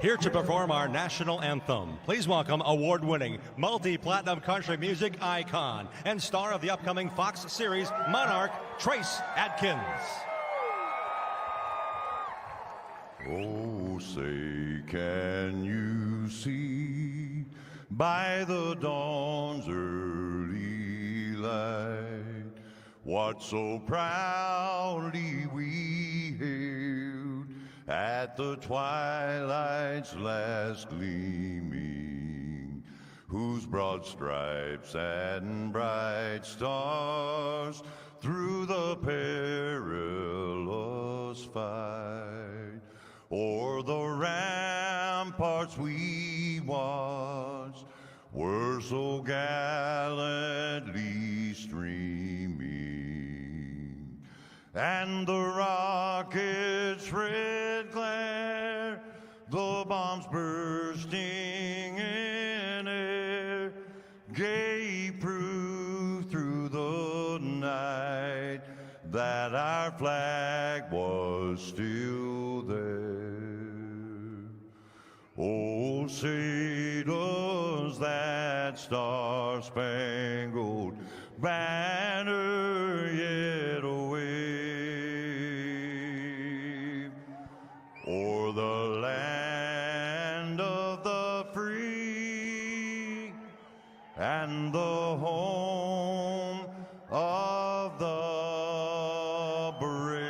Here to perform our national anthem, please welcome award-winning, multi-platinum country music icon and star of the upcoming Fox series Monarch, Trace Adkins. Oh, say, can you see by the dawn's early light what so proudly we hailed at the twilight's last gleaming, whose broad stripes and bright stars through the perilous fight o'er the ramparts we watched were so gallantly streaming, and the rocket's red glare, the bombs bursting in air, gave proof through the night that our flag was still there. Oh, say does that star-spangled banner yet wave o'er the land of the free and the home of the brave.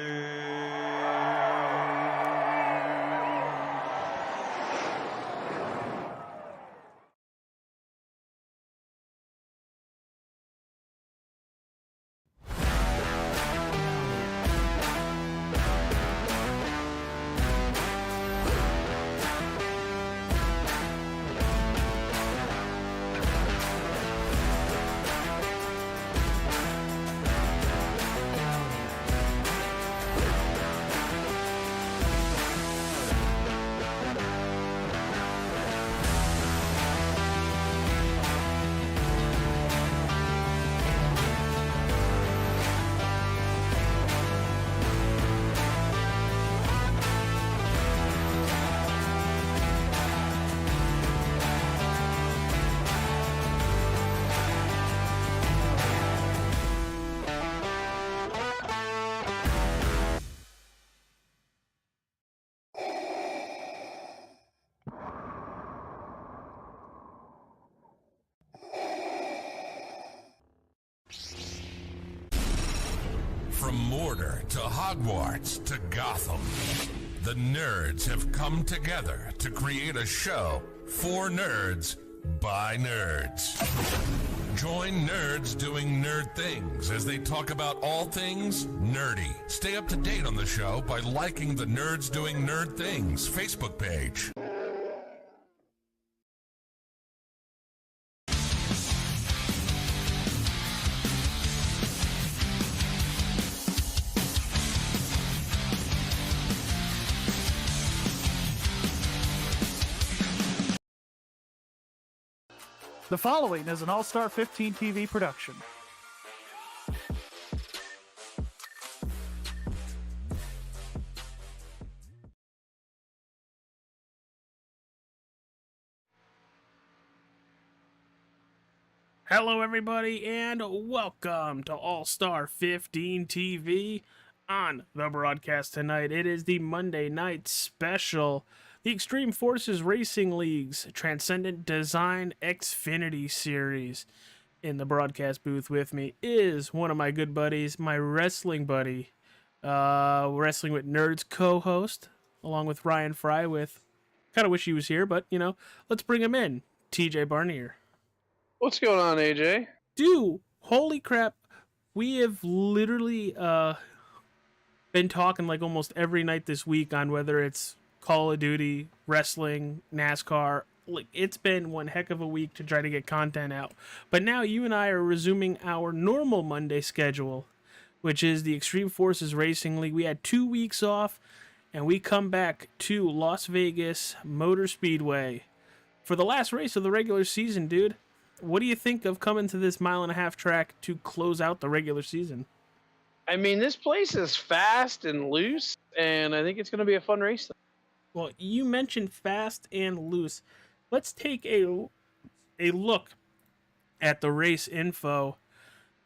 From Mordor to Hogwarts to Gotham, the nerds have come together to create a show for nerds by nerds. Join nerds doing nerd things as they talk about all things nerdy. Stay up to date on the show by liking the Nerds Doing Nerd Things Facebook page. The following is an All-Star 15 TV production. Hello everybody and welcome to All-Star 15 TV. On the broadcast tonight, it is the Monday night special, the Extreme Forces Racing League's Transcendent Design Xfinity Series. In the broadcast booth with me is one of my good buddies, my wrestling buddy, Wrestling with Nerds co-host, along with Ryan Fry with, kind of wish he was here, but, you know, let's bring him in, TJ Barnier. What's going on, AJ? Dude, holy crap, we have literally been talking like almost every night this week on whether it's Call of Duty, wrestling, NASCAR. Like, it's been one heck of a week to try to get content out. But now you and I are resuming our normal Monday schedule, which is the Extreme Forces Racing League. We had 2 weeks off, and we come back to Las Vegas Motor Speedway for the last race of the regular season, dude. What do you think of coming to this mile-and-a-half track to close out the regular season? I mean, this place is fast and loose, and I think it's going to be a fun race. Well, you mentioned fast and loose. Let's take a look at the race info.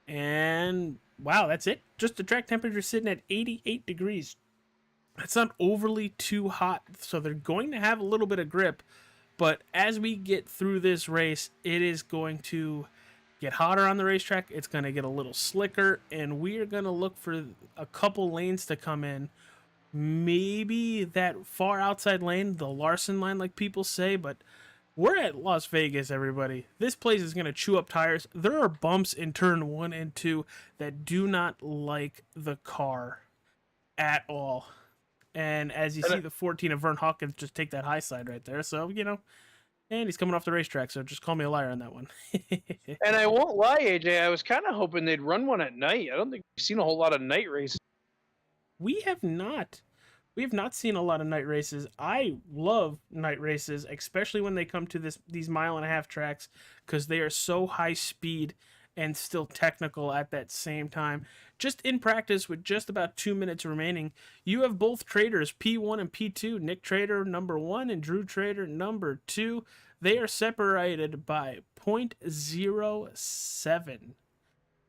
And wow, that's it. Just the track temperature sitting at 88 degrees. It's not overly too hot, so they're going to have a little bit of grip. But as we get through this race, it is going to get hotter on the racetrack. It's going to get a little slicker, and we are going to look for a couple lanes to come in. Maybe that far outside lane, the Larson line, like people say, but we're at Las Vegas, everybody. This place is going to chew up tires. There are bumps in turn 1 and 2 that do not like the car at all. And as you see, the 14 of Vern Hawkins just take that high side right there. So, and he's coming off the racetrack, so just call me a liar on that one. And I won't lie, AJ, I was kind of hoping they'd run one at night. I don't think we've seen a whole lot of night races. We have not seen a lot of night races. I love night races, especially when they come to these mile-and-a-half tracks, because they are so high speed and still technical at that same time. Just in practice, with just about 2 minutes remaining, you have both traders, P1 and P2, Nick Trader number 1 and Drew Trader number 2. They are separated by 0.07.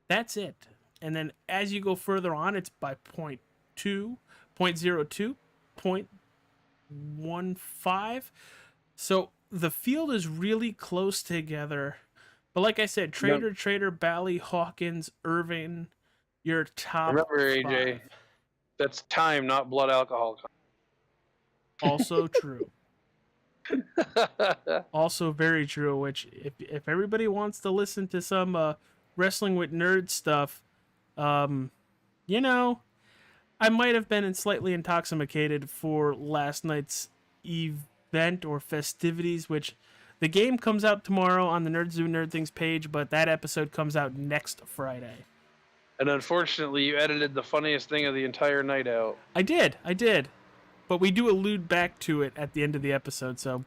That's it. And then as you go further on, it's by 0.2, 0.02, 0.15. So the field is really close together. But like I said, Trader, Bally, Hawkins, Irving, your top Remember, AJ, 5. That's time, not blood alcohol. Also true. Also very true, which if everybody wants to listen to some Wrestling with Nerd stuff, I might have been slightly intoxicated for last night's event or festivities, which the game comes out tomorrow on the Nerds Do Nerd Things page, but that episode comes out next Friday. And unfortunately, you edited the funniest thing of the entire night out. I did. But we do allude back to it at the end of the episode, so...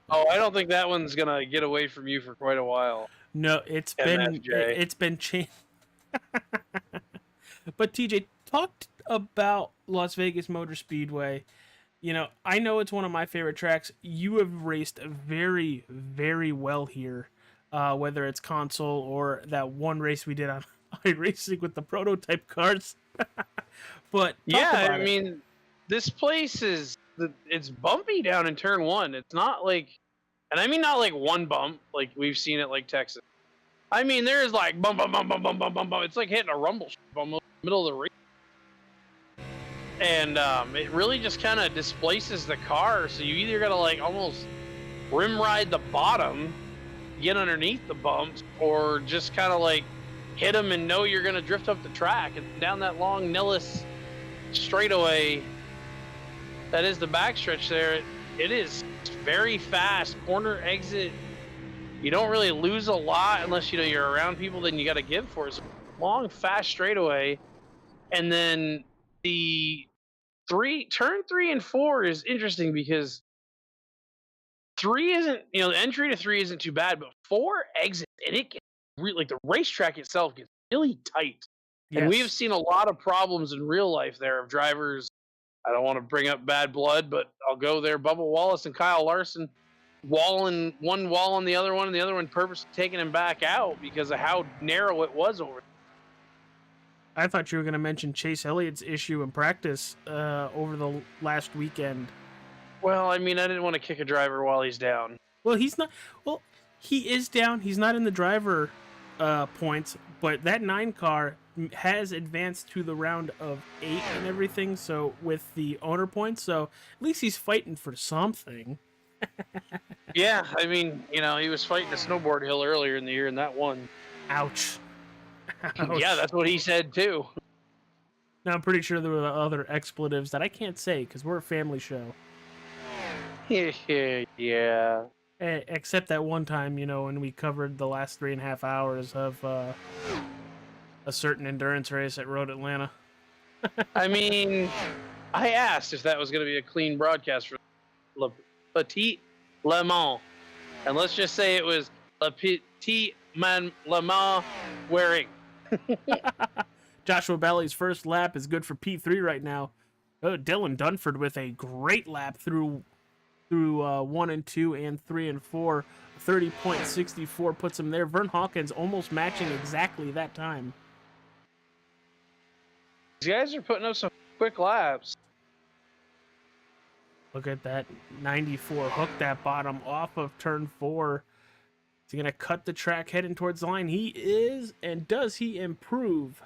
Oh, I don't think that one's going to get away from you for quite a while. No, it's been changed. But TJ, talked about Las Vegas Motor Speedway. I know it's one of my favorite tracks. You have raced very, very well here, whether it's console or that one race we did on iRacing with the prototype cars. But yeah, I mean, this place it's bumpy down in turn 1. It's not like, and I mean not like one bump like we've seen it like Texas. I mean, there's like bump, bump, bump, bump, bump, bump, bump. It's like hitting a rumble almost in the middle of the race. And it really just kind of displaces the car, so you either got to like almost rim ride the bottom, get underneath the bumps, or just kind of like hit them and know you're going to drift up the track and down that long Nellis straightaway. That is the backstretch there. It is very fast, corner exit. You don't really lose a lot unless you're around people. Then you got to give for it. It's a long, fast straightaway, and then the turn 3 and 4 is interesting because 3 isn't, the entry to 3 isn't too bad, but 4 exits and it gets like the racetrack itself gets really tight. Yes. And we have seen a lot of problems in real life there of drivers. I don't want to bring up bad blood, but I'll go there. Bubba Wallace and Kyle Larson walling one wall on the other one, and the other one purposely taking him back out because of how narrow it was over there. I thought you were going to mention Chase Elliott's issue in practice over the last weekend. Well, I mean, I didn't want to kick a driver while he's down. Well, he's not. Well, he is down. He's not in the driver points, but that 9 car has advanced to the round of 8 and everything. So with the owner points, so at least he's fighting for something. Yeah, I mean, he was fighting a snowboard hill earlier in the year, and that won. Ouch. Yeah, that's what he said too. Now I'm pretty sure there were other expletives that I can't say because we're a family show. Yeah. Except that one time, when we covered the last 3.5 hours of a certain endurance race at Road Atlanta. I mean, I asked if that was going to be a clean broadcast for Petit Le Mans, and let's just say it was Le Petit Le Mans wearing. Joshua Bally's first lap is good for P3 right now. Oh, Dylan Dunford with a great lap through 1 and 2 and 3 and 4. 30.64 puts him there. Vern Hawkins almost matching exactly that time. These guys are putting up some quick laps. Look at that 94 hook that bottom off of turn 4. Is he going to cut the track heading towards the line? He is, and does he improve?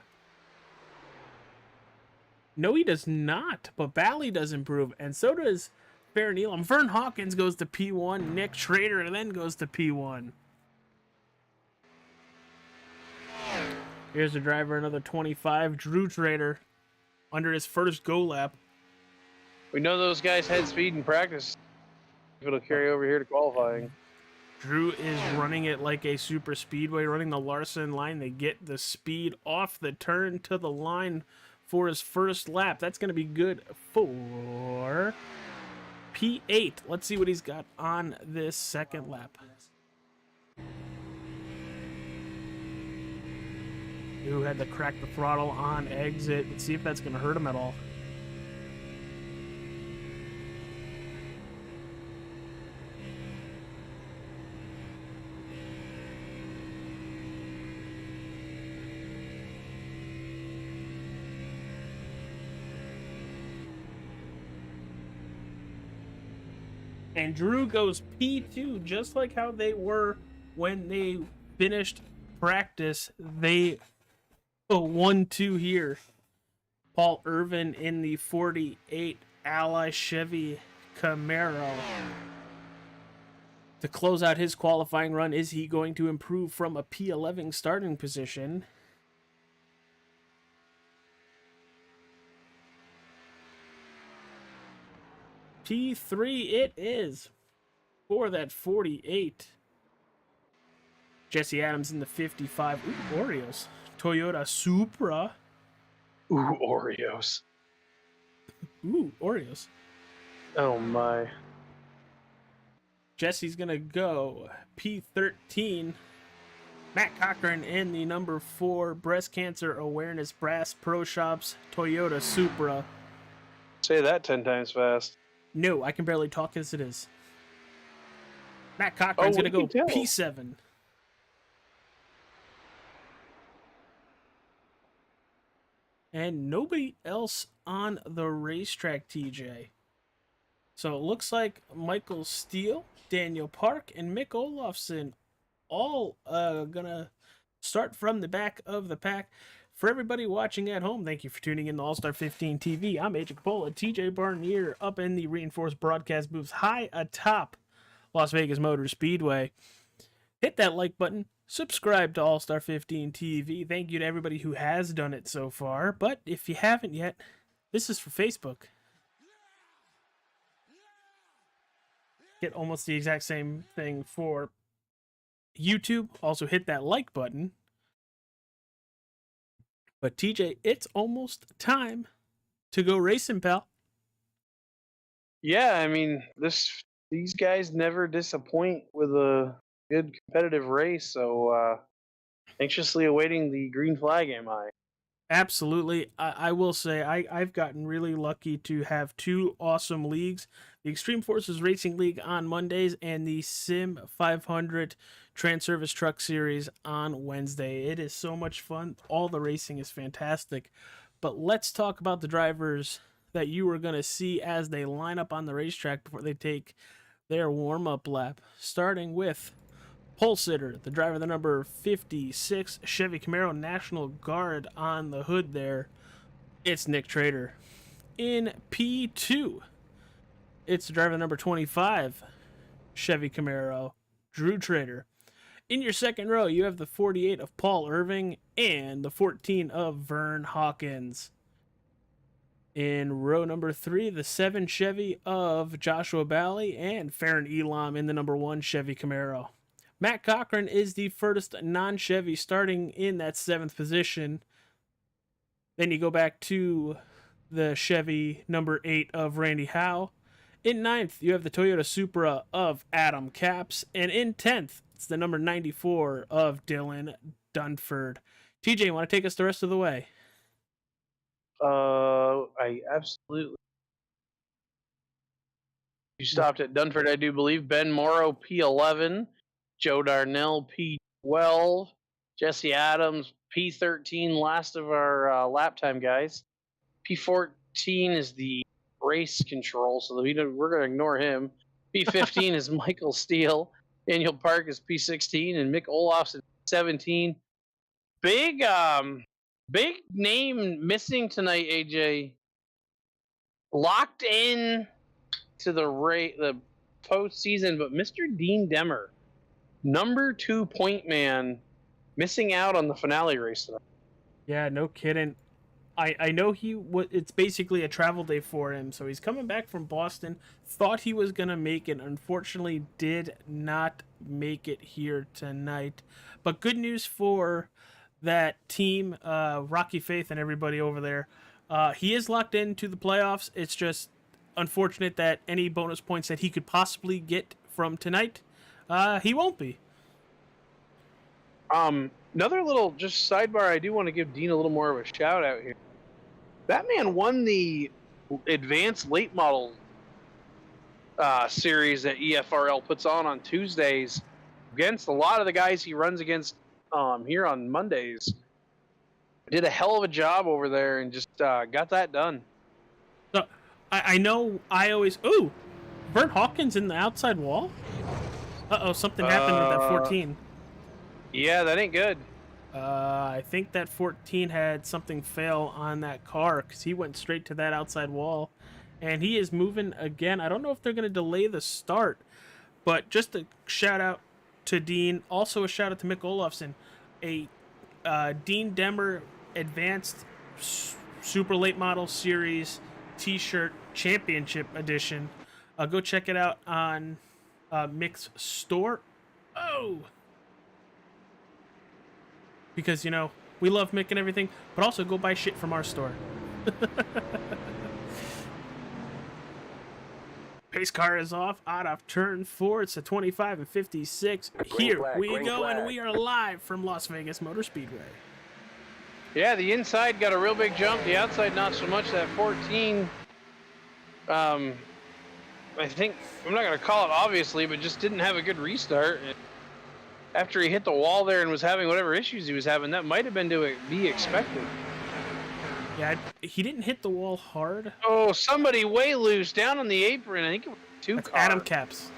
No, he does not, but Bally does improve, and so does Farron Elam. Vern Hawkins goes to P1, Nick Schrader then goes to P1. Here's the driver, another 25, Drew Trader, under his first go lap. We know those guys had speed in practice. It'll carry over here to qualifying. Drew is running it like a super speedway, running the Larson line. They get the speed off the turn to the line for his first lap. That's going to be good for P8. Let's see what he's got on this second lap. Who had to crack the throttle on exit. Let's see if that's going to hurt him at all. And Drew goes P2, just like how they were when they finished practice. They 1-2 here. Paul Irvin in the 48 Ally Chevy Camaro. To close out his qualifying run, is he going to improve from a P11 starting position? P3 it is for that 48. Jesse Adams in the 55. Ooh, Oreos. Toyota Supra. Ooh, Oreos. Ooh, Oreos. Oh my. Jesse's going to go P13. Matt Cochran in the number 4 Breast Cancer Awareness Brass Pro Shops Toyota Supra. Say that 10 times fast. No, I can barely talk as it is. Matt Cochran's going to go P7. And nobody else on the racetrack, TJ. So it looks like Michael Steele, Daniel Park, and Mick Olofsson all gonna start from the back of the pack. For everybody watching at home, thank you for tuning in to All-Star 15 TV. I'm Agent Capola, TJ Barnier, up in the reinforced broadcast booths high atop Las Vegas Motor Speedway. Hit that like button. Subscribe to All-Star 15 TV. Thank you to everybody who has done it so far. But if you haven't yet, this is for Facebook. Get almost the exact same thing for YouTube. Also hit that like button. But TJ, it's almost time to go racing, pal. Yeah, I mean, these guys never disappoint with a good competitive race, so anxiously awaiting the green flag, am I? Absolutely. I will say I've gotten really lucky to have 2 awesome leagues. The Extreme Forces Racing League on Mondays and the Sim 500 Trans Service Truck Series on Wednesday. It is so much fun. All the racing is fantastic. But let's talk about the drivers that you are going to see as they line up on the racetrack before they take their warm-up lap. Starting with pole sitter, the driver of the number 56 Chevy Camaro National Guard on the hood there. It's Nick Trader. In P2, it's the driver of the number 25 Chevy Camaro, Drew Trader. In your second row, you have the 48 of Paul Irving and the 14 of Vern Hawkins. In row number 3, the 7 Chevy of Joshua Bally and Farron Elam in the number 1 Chevy Camaro. Matt Cochran is the first non-Chevy starting in that 7th position. Then you go back to the Chevy number 8 of Randy Howe. In 9th, you have the Toyota Supra of Adam Capps. And in 10th, it's the number 94 of Dylan Dunford. TJ, want to take us the rest of the way? I absolutely You stopped at Dunford, I do believe. Ben Morrow, P11. Joe Darnell, P12. Jesse Adams, P13, last of our lap time guys. P14 is the race control, so we're going to ignore him. P15 is Michael Steele. Daniel Park is P16, and Mick Olof's at 17. Big name missing tonight, AJ. Locked in to the postseason, but Mr. Dean Demmer, number 2 point man, missing out on the finale race tonight. Yeah, no kidding. I know it's basically a travel day for him, so he's coming back from Boston. Thought he was going to make it. Unfortunately, did not make it here tonight. But good news for that team, Rocky Faith and everybody over there. He is locked into the playoffs. It's just unfortunate that any bonus points that he could possibly get from tonight, he won't be. Another little just sidebar, I do want to give Dean a little more of a shout out here. That man won the advanced late model series that EFRL puts on Tuesdays against a lot of the guys he runs against here on Mondays. Did a hell of a job over there and just got that done. So I know I always... Ooh! Vern Hawkins in the outside wall? Uh-oh, something happened with that 14. Yeah, that ain't good. I think that 14 had something fail on that car because he went straight to that outside wall. And he is moving again. I don't know if they're going to delay the start. But just a shout out to Dean. Also a shout out to Mick Olofsson. A Dean Demmer Advanced Super Late Model Series T-shirt Championship Edition. Go check it out on Mick's store. Oh! Because, you know, we love Mick and everything, but also go buy shit from our store. Pace car is off out of turn 4. It's a 25 and 56. Here we go, and we are live from Las Vegas Motor Speedway. Yeah, the inside got a real big jump. The outside, not so much. That 14, I think, I'm not going to call it obviously, but just didn't have a good restart. After he hit the wall there and was having whatever issues he was having, that might have been to be expected. Yeah, he didn't hit the wall hard. Oh, somebody way loose down on the apron. I think it was two-car. Adam Caps.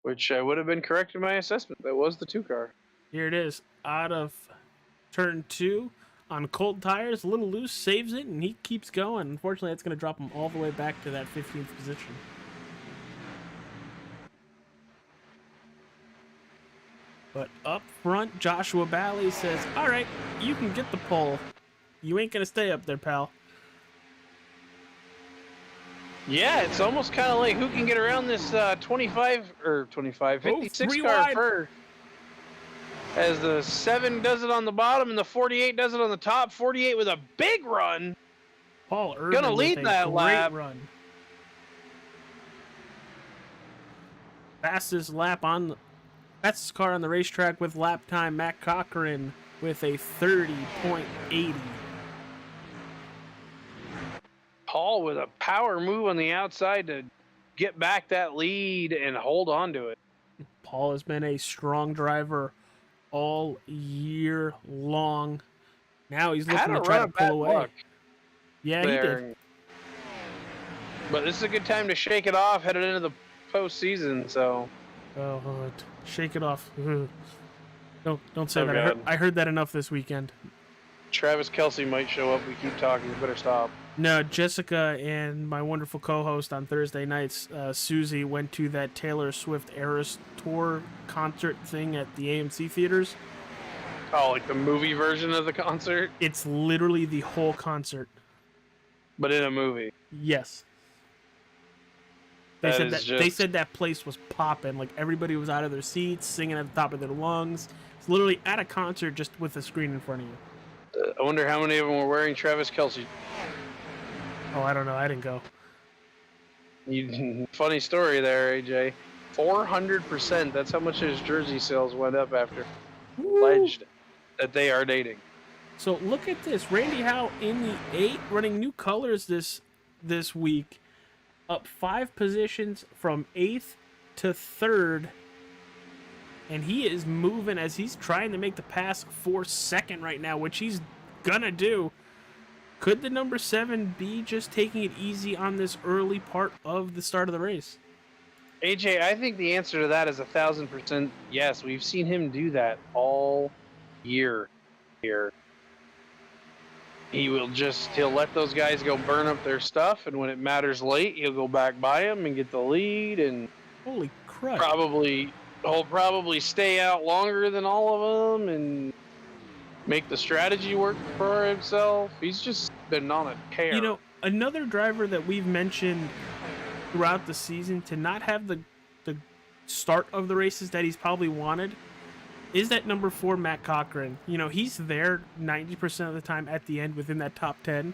Which I would have been correct in my assessment. That was the 2-car. Here it is. Out of turn 2 on cold tires. A little loose. Saves it, and he keeps going. Unfortunately, that's going to drop him all the way back to that 15th position. But up front, Joshua Bally says, all right, you can get the pole. You ain't going to stay up there, pal. Yeah, it's almost kind of like who can get around this 56 car first. As the 7 does it on the bottom and the 48 does it on the top. 48 with a big run. Paul Irvin gonna lead that lap. Run. Fastest lap on the fastest car on the racetrack with lap time. Matt Cochran with a 30.80. Paul with a power move on the outside to get back that lead and hold on to it. Paul has been a strong driver all year long. Now he's looking to try to pull away. Yeah, he did. But this is a good time to shake it off headed into the postseason, so. Oh, shake it off. Don't say that. I heard that enough this weekend. Travis Kelce might show up. We keep talking. You better stop. No, Jessica and my wonderful co-host on Thursday nights, Susie, went to that Taylor Swift Eras Tour concert thing at the AMC theaters. Oh, like the movie version of the concert? It's literally the whole concert. But in a movie? Yes. They said that place was popping. Like, everybody was out of their seats, singing at the top of their lungs. It's literally at a concert just with a screen in front of you. I wonder how many of them were wearing Travis Kelce. Oh, I don't know. I didn't go. Funny story there, AJ. 400%. That's how much his jersey sales went up after alleged that they are dating. So look at this. Randy Howe in the 8, running new colors this this week, up 5 positions from 8th to 3rd. And he is moving as he's trying to make the pass for 2nd right now, which he's gonna do. Could the number 7 be just taking it easy on this early part of the start of the race? AJ, I think the answer to that is 1,000% yes. We've seen him do that all year here. He'll let those guys go burn up their stuff, and when it matters late, he'll go back by them and get the lead, and Holy crap. he'll probably stay out longer than all of them and make the strategy work for himself. He's just been on a tear. You know, another driver that we've mentioned throughout the season to not have the start of the races that he's probably wanted is that number 4, Matt Cochran. You know, he's there 90% of the time at the end within that top 10.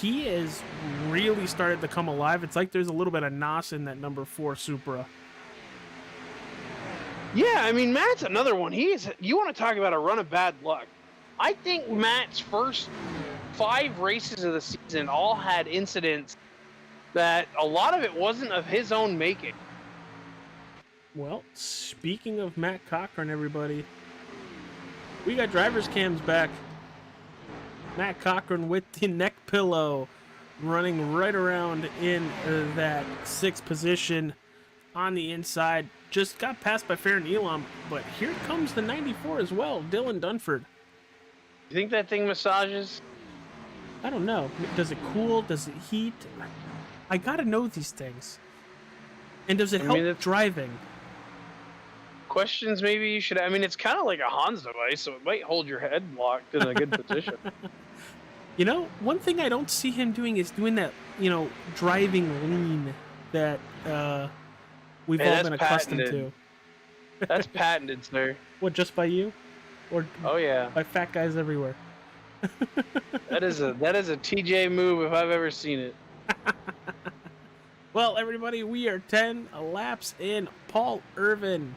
He has really started to come alive. It's like there's a little bit of NOS in that number 4 Supra. Yeah, I mean, Matt's another one. You want to talk about a run of bad luck. I think Matt's first 5 races of the season all had incidents that a lot of it wasn't of his own making. Well, speaking of Matt Cochran, everybody, we got driver's cams back. Matt Cochran with the neck pillow running right around in that 6th position on the inside. Just got passed by Farron Elam, but here comes the 94 as well, Dylan Dunford. You think that thing massages? I don't know. Does it cool? Does it heat? I gotta know these things. And does it help driving? Questions maybe you should... I mean, it's kind of like a Hans device, so it might hold your head locked in a good position. You know, one thing I don't see him doing is doing that, you know, driving lean that we've all been accustomed to. That's patented, sir. What, just by you? Or oh, yeah. By fat guys everywhere? That is a TJ move if I've ever seen it. Well, everybody, we are 10 laps in. Paul Irvin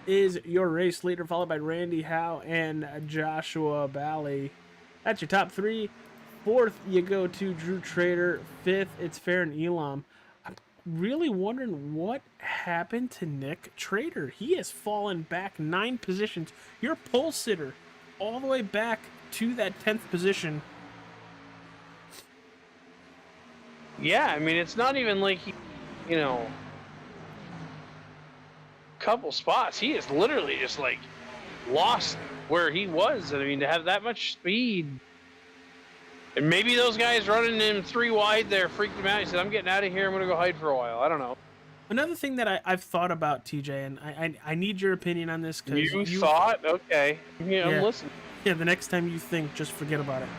is your race leader, followed by Randy Howe and Joshua Bally. That's your top 3. 4th, you go to Drew Trader. 5th, it's Farron Elam. I'm really wondering what happened to Nick Trader. He has fallen back 9 positions. Your pole sitter all the way back to that 10th position. Yeah, I mean, it's not even like he, you know, couple spots. He is literally just like lost where he was. I mean, to have that much speed, and maybe those guys running him 3 wide there freaked him out. He said, "I'm getting out of here. I'm going to go hide for a while." I don't know. Another thing that I've thought about, TJ, and I need your opinion on this because you thought, okay, yeah, I'm listening. Yeah, the next time you think, just forget about it.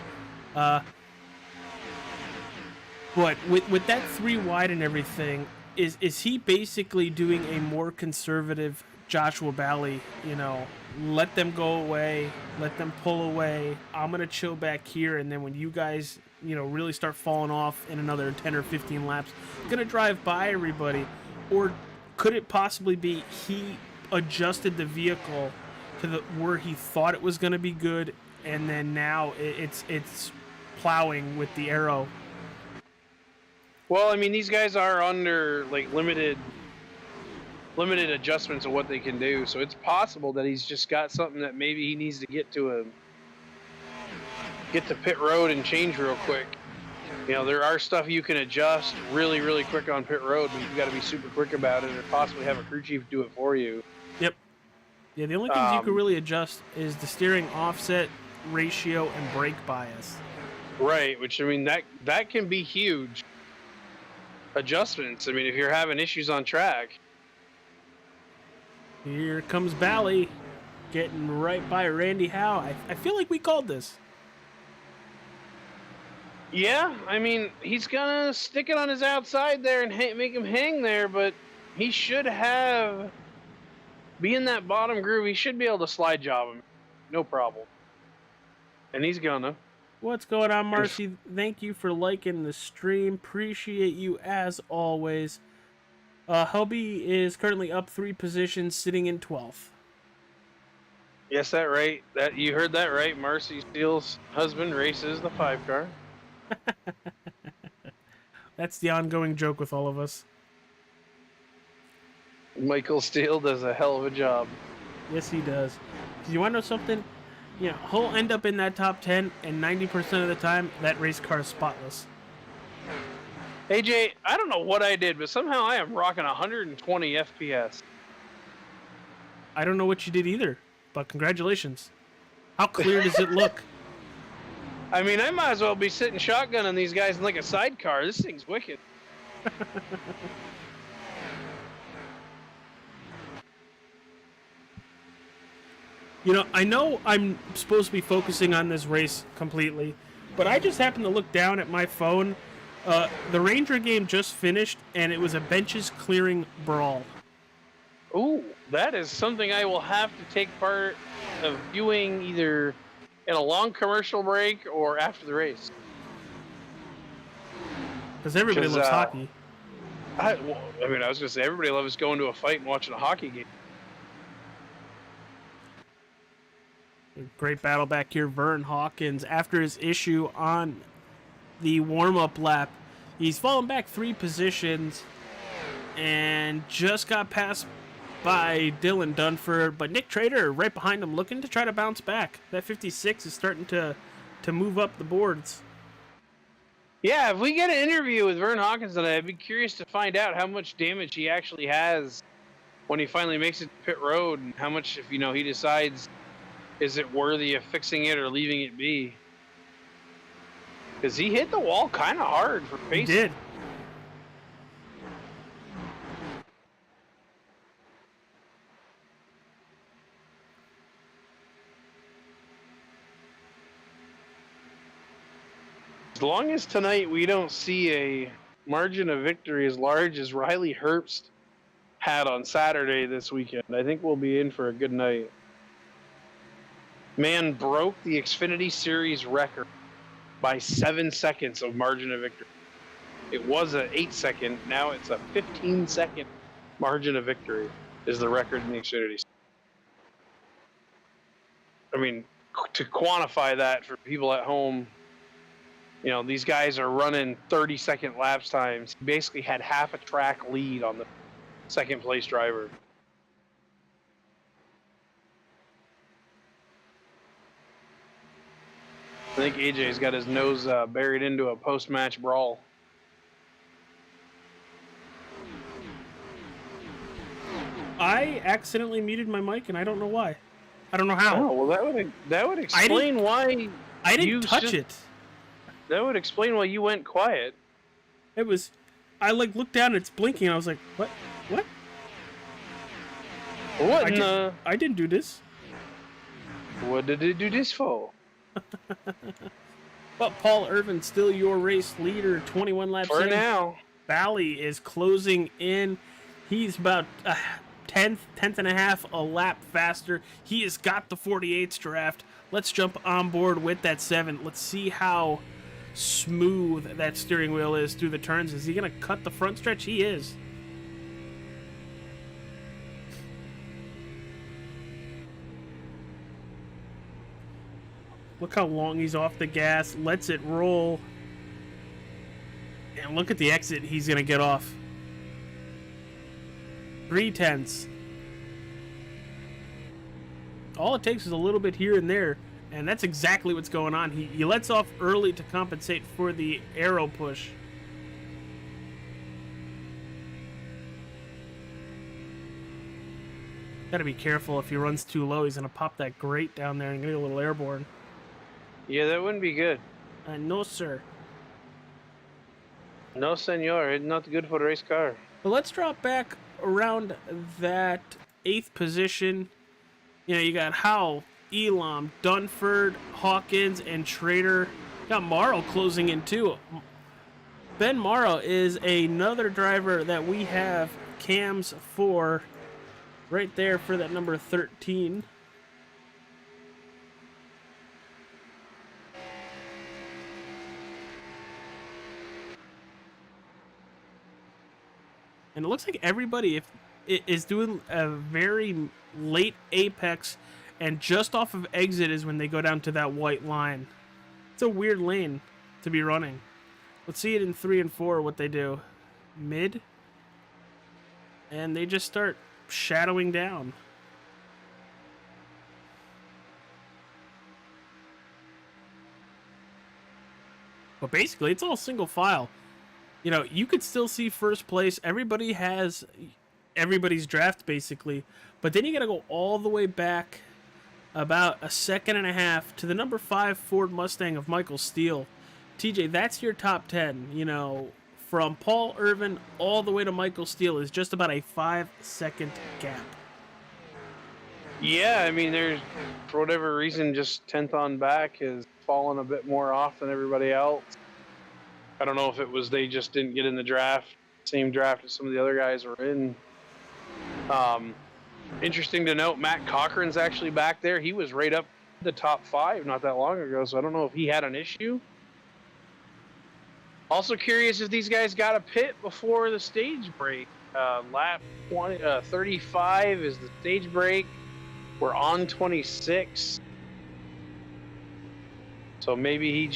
But with that 3 wide and everything, is he basically doing a more conservative Joshua Bally? You know, let them go away, let them pull away. I'm gonna chill back here, and then when you guys, you know, really start falling off in another 10 or 15 laps, gonna drive by everybody. Or could it possibly be he adjusted the vehicle to where he thought it was gonna be good, and then now it's plowing with the arrow? Well, I mean, these guys are under like limited adjustments of what they can do, so it's possible that he's just got something that maybe he needs to get to pit road and change real quick. You know, there are stuff you can adjust really, really quick on pit road, but you've got to be super quick about it, or possibly have a crew chief do it for you. Yep. Yeah, the only things you can really adjust is the steering offset, ratio, and brake bias. Right, which, I mean, that can be huge adjustments. I mean, if you're having issues on track. Here comes Bally, getting right by Randy Howe. I feel like we called this. Yeah, I mean, he's gonna stick it on his outside there and make him hang there, but he should be in that bottom groove. He should be able to slide job him, no problem. And he's gonna. What's going on, Marcy? Thank you for liking the stream. Appreciate you as always. Hubby is currently up 3 positions, sitting in 12th. Yes, that right. That you heard that right. Marcy Steele's husband races the 5 car. That's the ongoing joke with all of us. Michael Steele does a hell of a job. Yes, he does. You want to know something? You know, he'll end up in that top 10, and 90% of the time, that race car is spotless. AJ, I don't know what I did, but somehow I am rocking 120 FPS. I don't know what you did either, but congratulations. How clear does it look? I mean, I might as well be sitting shotgun on these guys in like a sidecar. This thing's wicked. You know I'm supposed to be focusing on this race completely, but I just happened to look down at my phone. The Ranger game just finished, and it was a benches clearing brawl. Ooh, that is something I will have to take part of viewing either in a long commercial break or after the race. Because everybody loves hockey. I was going to say, everybody loves going to a fight and watching a hockey game. Great battle back here. Vern Hawkins, after his issue on the warm-up lap, he's fallen back 3 positions and just got passed by Dylan Dunford, but Nick Trader right behind him looking to try to bounce back. That 56 is starting to move up the boards. Yeah, if we get an interview with Vern Hawkins tonight, I'd be curious to find out how much damage he actually has when he finally makes it to pit road, and how much, if he decides, is it worthy of fixing it or leaving it be? Because he hit the wall kind of hard for pace. He did. As long as tonight we don't see a margin of victory as large as Riley Herbst had on Saturday this weekend, I think we'll be in for a good night. Man broke the Xfinity Series record by 7 seconds of margin of victory. It was an 8-second, now it's a 15-second margin of victory is the record in the Xfinity. I mean, to quantify that for people at home, these guys are running 30-second lapse times. He basically had half a track lead on the second place driver. I think AJ's got his nose buried into a post-match brawl. I accidentally muted my mic, and I don't know why. I don't know how. Oh, well, that would explain why I didn't touch it. That would explain why you went quiet. It was, I looked down, it's blinking, and I was like, what? I didn't do this. What did it do this for? But Paul Irvin, still your race leader, 21 laps For in. now. Bally is closing in. He's about a tenth and a half a lap faster. He has got the 48s draft. Let's jump on board with that 7. Let's see how smooth that steering wheel is through the turns. Is he going to cut the front stretch? He is. Look how long he's off the gas. Lets it roll. And look at the exit he's going to get off. 3/10. All it takes is a little bit here and there, and that's exactly what's going on. He lets off early to compensate for the aero push. Gotta be careful. If he runs too low, he's going to pop that grate down there and get a little airborne. Yeah, that wouldn't be good. No, sir. No, senor. It's not good for a race car. But let's drop back around that 8th position. You got Howell, Elam, Dunford, Hawkins, and Trader. Got Morrow closing in too. Ben Morrow is another driver that we have cams for right there for that number 13. And it looks like everybody is doing a very late apex, and just off of exit is when they go down to that white line. It's a weird lane to be running. Let's see it in 3 and 4, what they do. Mid. And they just start shadowing down. But basically, it's all single file. You know, you could still see first place. Everybody has everybody's draft, basically. But then you got to go all the way back about a second and a half to the number 5 Ford Mustang of Michael Steele. TJ, that's your top 10. You know, from Paul Irvin all the way to Michael Steele is just about a 5-second gap. Yeah, I mean, there's, for whatever reason, just 10th on back has fallen a bit more off than everybody else. I don't know if it was they just didn't get in the draft, same draft as some of the other guys were in. Interesting to note, Matt Cochran's actually back there. He was right up the top 5 not that long ago, so I don't know if he had an issue. Also curious if these guys got a pit before the stage break. Lap 35 is the stage break. We're on 26. So maybe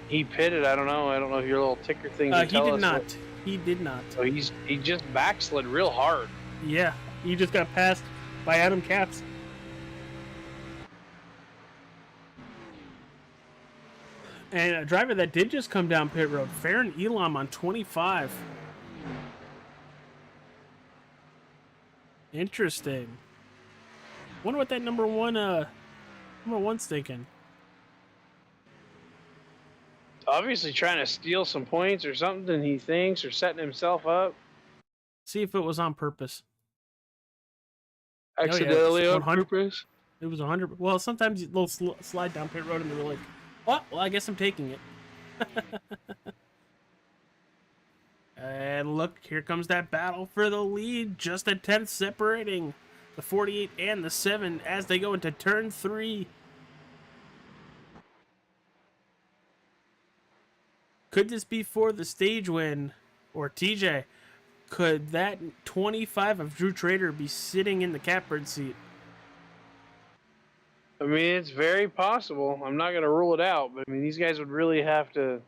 he pitted. I don't know. I don't know if your little ticker thing can tell us. He did not. He did not. So he just backslid real hard. Yeah, he just got passed by Adam Katz. And a driver that did just come down pit road, Farron Elam on 25. Interesting. Wonder what that number one's thinking. Obviously trying to steal some points or something, he thinks, or setting himself up. See if it was on purpose. Accidentally on 100 purpose? It was 100. Well, sometimes they'll slide down pit road and they're like, oh, well, I guess I'm taking it. And look, here comes that battle for the lead. Just a 10th separating the 48 and the 7 as they go into turn 3. Could this be for the stage win? Or TJ, could that 25 of Drew Trader be sitting in the catbird seat? I mean, it's very possible. I'm not going to rule it out, but I mean, these guys would really have to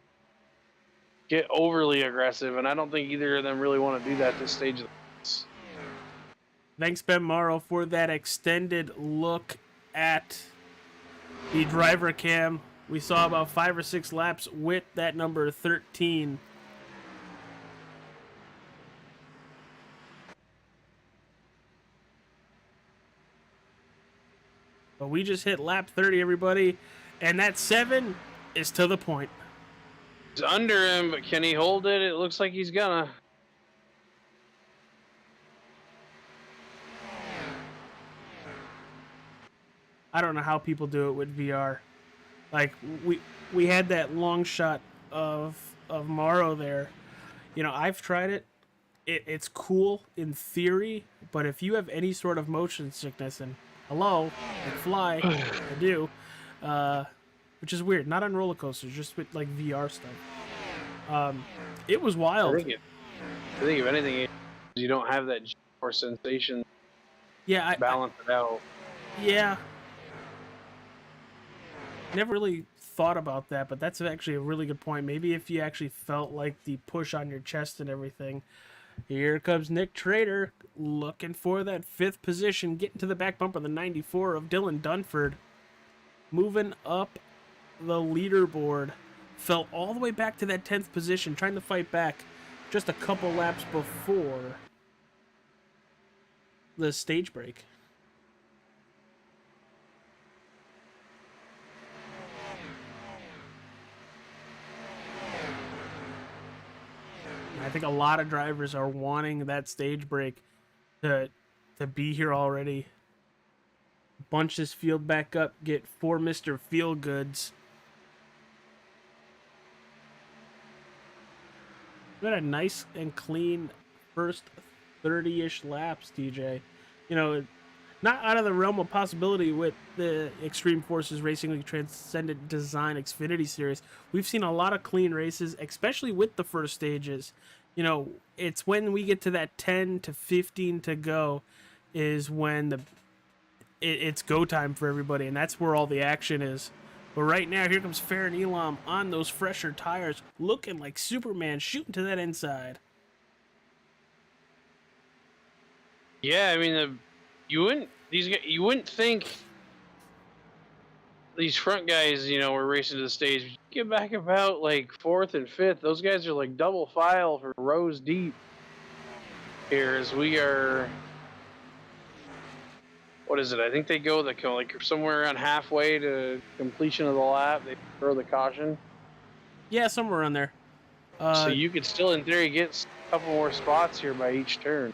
get overly aggressive, and I don't think either of them really want to do that at this stage of the race. Thanks, Ben Morrow, for that extended look at the driver cam. We saw about 5 or 6 laps with that number 13. But we just hit lap 30, everybody. And that 7 is to the point. He's under him, but can he hold it? It looks like he's gonna. I don't know how people do it with VR. Like, we had that long shot of Morrow there. You know, I've tried it. It's cool in theory, but if you have any sort of motion sickness, and hello, I fly, I do, which is weird. Not on roller coasters, just with like VR stuff. It was wild. I think if anything, you don't have that G-force sensation. Yeah, balance it out. Yeah. Never really thought about that, but that's actually a really good point. Maybe if you actually felt like the push on your chest and everything. Here comes Nick Trader looking for that 5th position, getting to the back bumper, the 94 of Dylan Dunford. Moving up the leaderboard. Fell all the way back to that 10th position, trying to fight back just a couple laps before the stage break. I think a lot of drivers are wanting that stage break to be here already. Bunch this field back up, get 4 Mr. Feelgoods. We had a nice and clean first 30-ish laps, DJ. You know, not out of the realm of possibility with the Extreme Forces Racing League Transcendent Design Xfinity Series. We've seen a lot of clean races, especially with the first stages. You know, it's when we get to that 10 to 15 to go is when it's go time for everybody, and that's where all the action is. But right now, here comes Farron Elam on those fresher tires, looking like Superman, shooting to that inside. Yeah, I mean, you wouldn't think these front guys, were racing to the stage. Get back about like fourth and fifth. Those guys are like double file for rows deep. Here, as we are. What is it? I think they go like somewhere around halfway to completion of the lap. They throw the caution. Yeah, somewhere around there. So you could still, in theory, get a couple more spots here by each turn.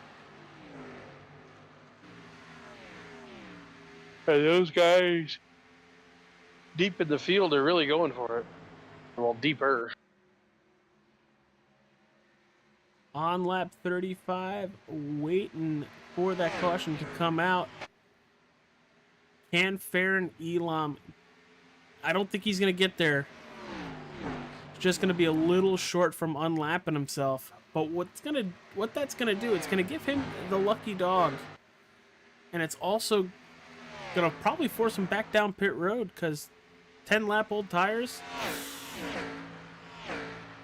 And those guys deep in the field are really going for it. Well, deeper. On lap 35, waiting for that caution to come out. Can Farron Elam? I don't think he's going to get there. It's just going to be a little short from unlapping himself. But what that's going to do, it's going to give him the lucky dog. And it's also going to probably force him back down pit road because 10 lap old tires,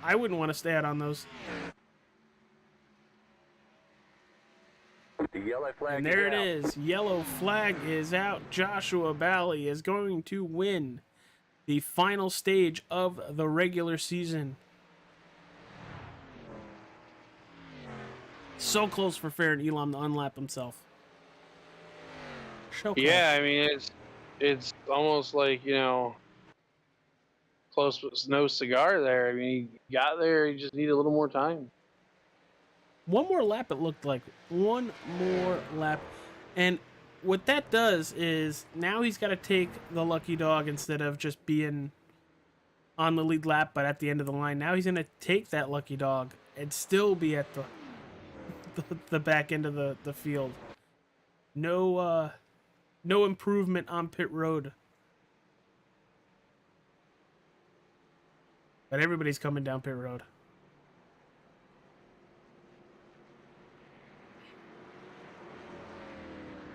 I wouldn't want to stay out on those. The yellow flag And there is it out. is. Yellow flag is out. Joshua Bally is going to win the final stage of the regular season. So close for Farron Elam to unlap himself. So close. Yeah, I mean it's almost like close but no cigar there. I mean, he got there. He just needed a little more time. One more lap, it looked like. One more lap. And what that does is now he's got to take the lucky dog instead of just being on the lead lap, but at the end of the line. Now he's going to take that lucky dog and still be at the back end of the field. No improvement on pit road. But everybody's coming down pit road.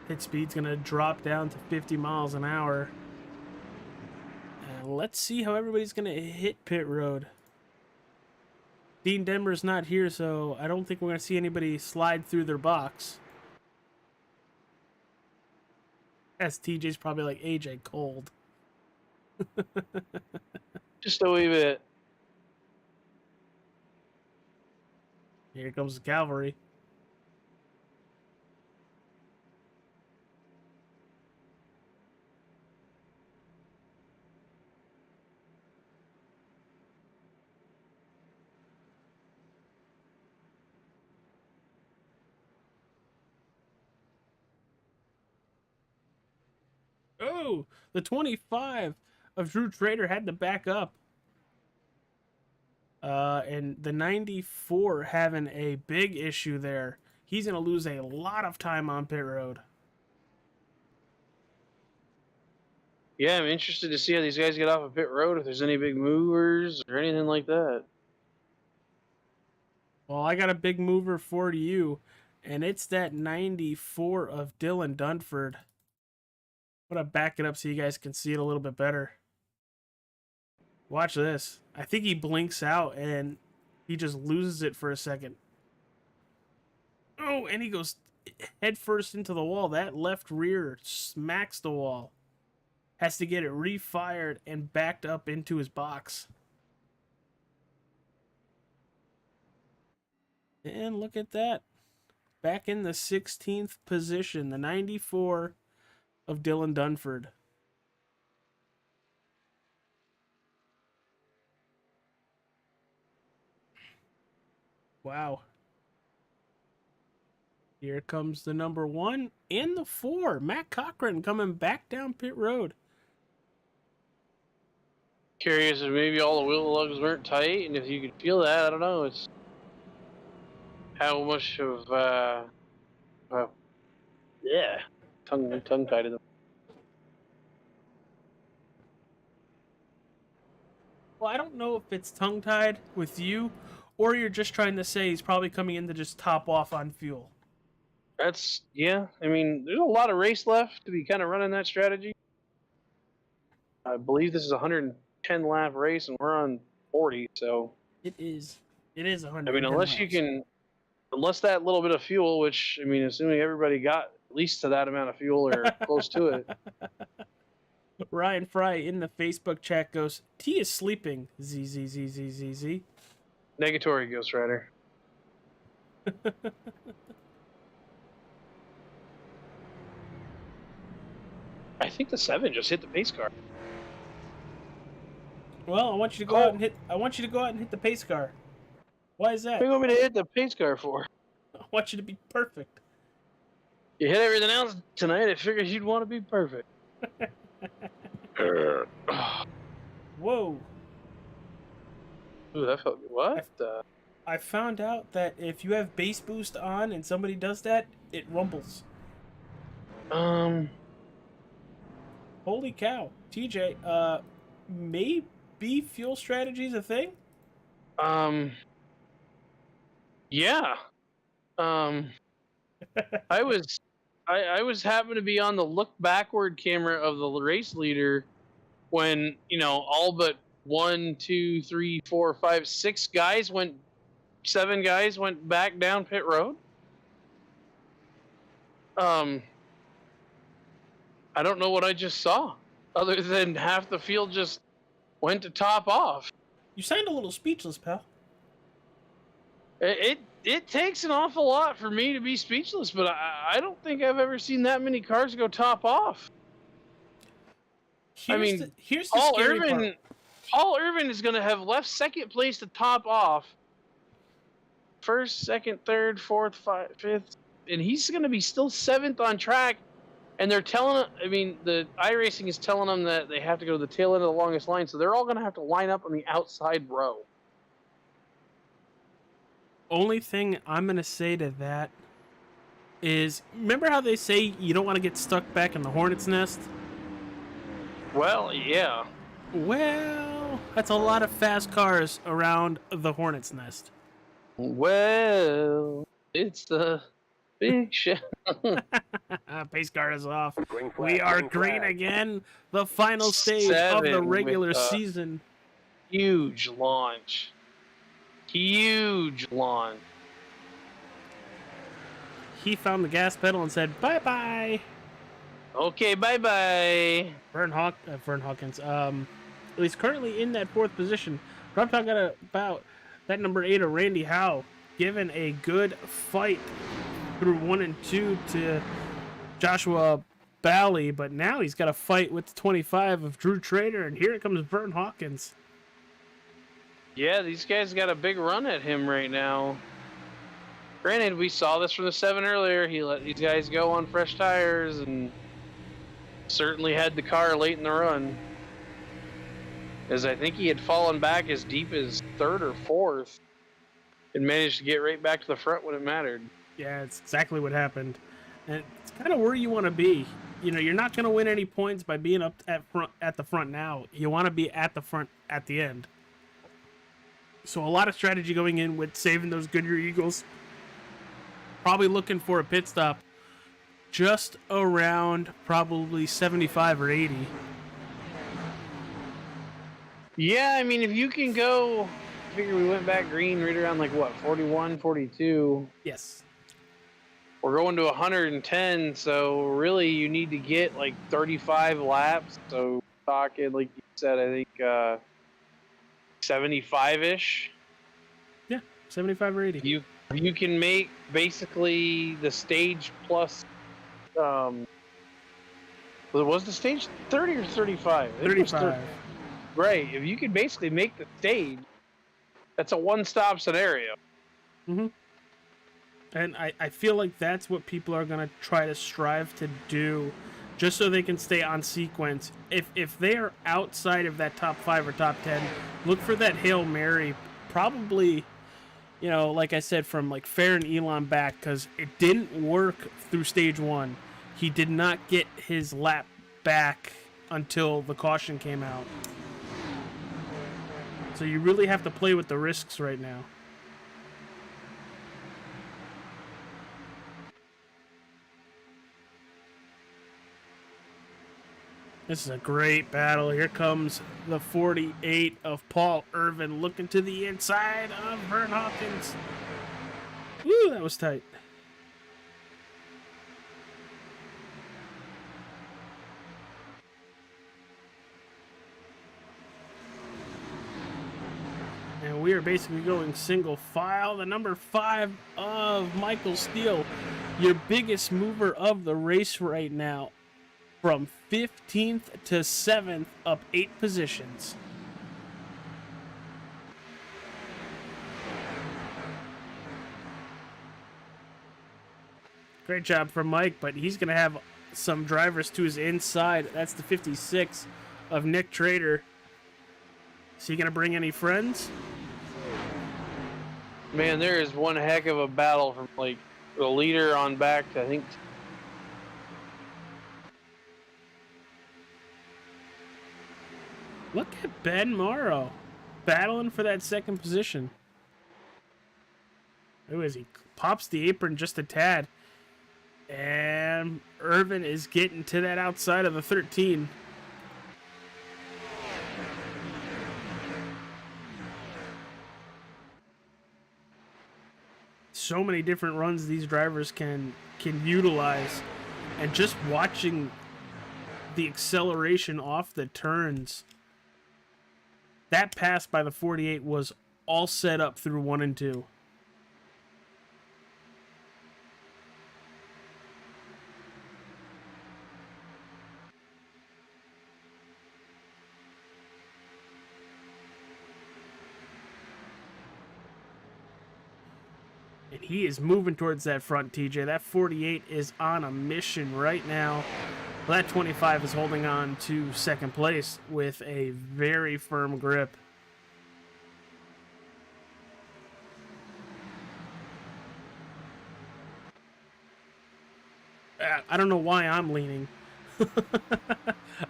Pit speed's going to drop down to 50 miles an hour. And let's see how everybody's going to hit pit road. Dean Denver's not here, so I don't think we're going to see anybody slide through their box. As TJ's probably like, AJ, cold. Just a wee bit. Here comes the cavalry. Oh, the 25 of Drew Trader had to back up. And the 94 having a big issue there. He's going to lose a lot of time on pit road. Yeah, I'm interested to see how these guys get off of pit road, if there's any big movers or anything like that. Well, I got a big mover for you, and it's that 94 of Dylan Dunford. I'm going to back it up so you guys can see it a little bit better. Watch this. I think he blinks out, and he just loses it for a second. Oh, and he goes head first into the wall. That left rear smacks the wall. Has to get it refired and backed up into his box. And look at that. Back in the 16th position. The 94 of Dylan Dunford. Wow. Here comes the number 1 and the 4. Matt Cochran coming back down pit road. Curious if maybe all the wheel lugs weren't tight, and if you could feel that, I don't know. It's how much of tongue tied to them. Well, I don't know if it's tongue-tied with you, or you're just trying to say he's probably coming in to just top off on fuel. Yeah. I mean, there's a lot of race left to be kind of running that strategy. I believe this is a 110 lap race, and we're on 40. So It is. It is 100. I mean, unless that little bit of fuel, which I mean, assuming everybody got at least to that amount of fuel or close to it. Ryan Fry in the Facebook chat goes, T is sleeping. Z. Negatory, Ghost Rider. I think the 7 just hit the pace car. Well, I want you to go out and hit. I want you to go out and hit the pace car. Why is that? What do you want me to hit the pace car for? I want you to be perfect. You hit everything else tonight. I figured you'd want to be perfect. Whoa. Ooh, that felt good. What? I found out that if you have bass boost on and somebody does that, it rumbles. Holy cow. TJ, maybe fuel strategy's a thing? Yeah. I was happened to be on the look backward camera of the race leader when, all but 1, 2, 3, 4, 5, 6 guys 7 guys went back down pit road. I don't know what I just saw, other than half the field just went to top off. You sound a little speechless, pal. It takes an awful lot for me to be speechless, but I don't think I've ever seen that many cars go top off. Here's the Paul scary part. Paul Irvin is going to have left second place to top off. First, second, third, fourth, fifth, and he's going to be still 7th on track. And they're telling, the iRacing is telling them that they have to go to the tail end of the longest line, so they're all going to have to line up on the outside row. Only thing I'm going to say to that is, remember how they say you don't want to get stuck back in the hornet's nest? Well, yeah. Well, that's a lot of fast cars around the hornet's nest. Well, it's the big shot. Pace car is off. We are green again. The final stage of the regular season. Huge launch. He found the gas pedal and said, bye-bye. Okay, bye-bye. Vern Hawkins. He's currently in that 4th position. But I'm talking about that number 8 of Randy Howe, given a good fight through 1 and 2 to Joshua Bally, but now he's got a fight with the 25 of Drew Trader, and here comes Vern Hawkins. Yeah, these guys got a big run at him right now. Granted, we saw this from the 7 earlier. He let these guys go on fresh tires and certainly had the car late in the run. As I think he had fallen back as deep as 3rd or 4th and managed to get right back to the front when it mattered. Yeah, it's exactly what happened. And it's kind of where you want to be. You're not going to win any points by being up at the front now. You want to be at the front at the end. So a lot of strategy going in with saving those Goodyear Eagles. Probably looking for a pit stop just around probably 75 or 80. Yeah, if you can go, I figure we went back green right around 41, 42. Yes. We're going to 110, so really you need to get 35 laps. So talking, like you said, I think 75-ish. Yeah, 75 or 80. You can make basically the stage plus. Was the stage 30 or 35? 35. Right. If you could basically make the stage, that's a one-stop scenario. Mm-hmm. And I feel like that's what people are going to try to strive to do, just so they can stay on sequence. If they are outside of that top 5 or top 10, look for that Hail Mary. Probably, like I said, from Fair and Elon back, because it didn't work through stage 1. He did not get his lap back until the caution came out. So you really have to play with the risks right now. This is a great battle. Here comes the 48 of Paul Irvin looking to the inside of Vern Hawkins. Woo, that was tight. And we are basically going single file. The number 5 of Michael Steele, your biggest mover of the race right now. From 15th to 7th, up 8 positions. Great job from Mike, but he's going to have some drivers to his inside. That's the 56 of Nick Trader. Is he going to bring any friends? Man, there is one heck of a battle from like the leader on back to, I think. Look at Ben Morrow battling for that second position. Who is he? Pops the apron just a tad. And Irvin is getting to that outside of the 13. So many different runs these drivers can utilize. And just watching the acceleration off the turns. That pass by the 48 was all set up through 1 and 2. And he is moving towards that front, TJ. That 48 is on a mission right now. Well, that 25 is holding on to second place with a very firm grip. I don't know why I'm leaning.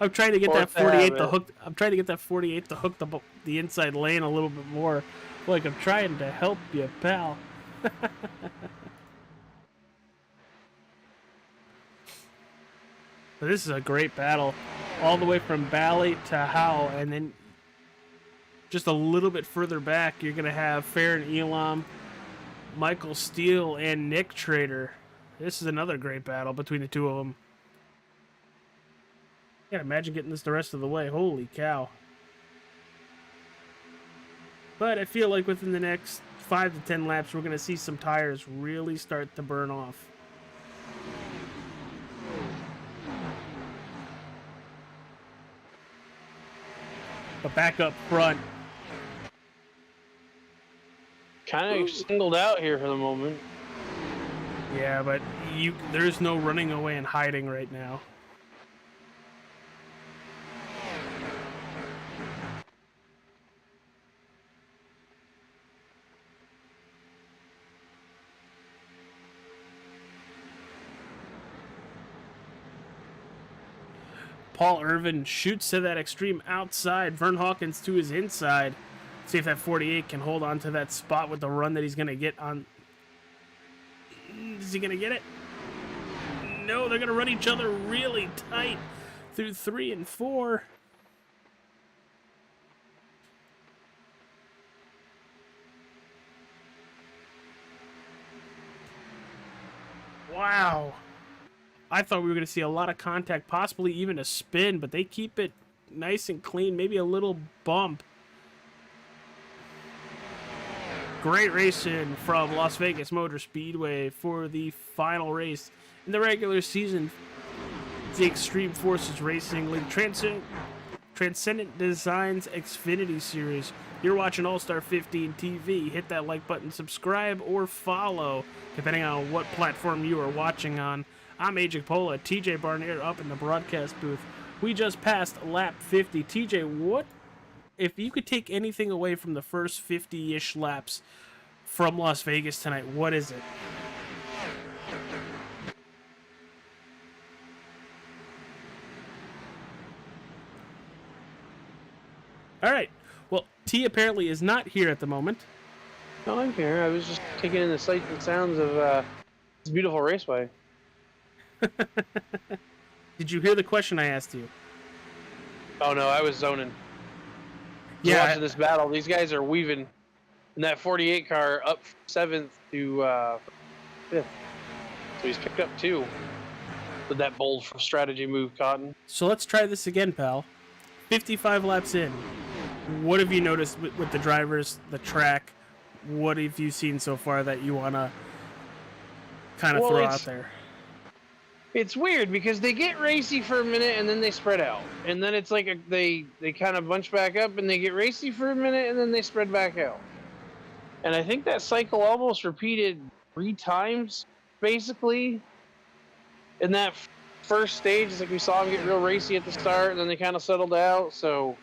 I'm trying to get that 48 to hook. I'm trying to get that 48 to hook the inside lane a little bit more. Like I'm trying to help you, pal. But this is a great battle, all the way from Bally to Howe, and then just a little bit further back, you're gonna have Farron Elam, Michael Steele, and Nick Trader. This is another great battle between the two of them. Can't imagine getting this the rest of the way. Holy cow! But I feel like within the next 5 to 10 laps, we're gonna see some tires really start to burn off. But back up front. Kind of singled out here for the moment. Yeah, but there's no running away and hiding right now. Paul Irvin shoots to that extreme outside. Vern Hawkins to his inside. See if that 48 can hold on to that spot with the run that he's going to get on. Is he going to get it? No, they're going to run each other really tight through 3 and 4. Wow. I thought we were going to see a lot of contact, possibly even a spin, but they keep it nice and clean, maybe a little bump. Great racing from Las Vegas Motor Speedway for the final race in the regular season. The Extreme Forces Racing League Transcendent Designs Xfinity Series. You're watching All-Star 15 TV. Hit that like button, subscribe, or follow, depending on what platform you are watching on. I'm AJ Pola, TJ Barnier up in the broadcast booth. We just passed lap 50. TJ, what if you could take anything away from the first 50-ish laps from Las Vegas tonight, what is it? All right. Well, T apparently is not here at the moment. No, I'm here. I was just taking in the sights and sounds of this beautiful raceway. Did you hear the question I asked you? Oh no, I was zoning. Yeah, Watching this battle, these guys are weaving in that 48 car up 7th to 5th. So he's picked up 2 with that bold strategy move, Cotton. So let's try this again, pal. 55 laps in. What have you noticed with the drivers, the track? What have you seen so far that you want to kind of throw out there? It's weird because they get racy for a minute and then they spread out. And then it's like they kind of bunch back up and they get racy for a minute and then they spread back out. And I think that cycle almost repeated 3 times, basically. In that first stage, it's like we saw them get real racy at the start and then they kind of settled out. So,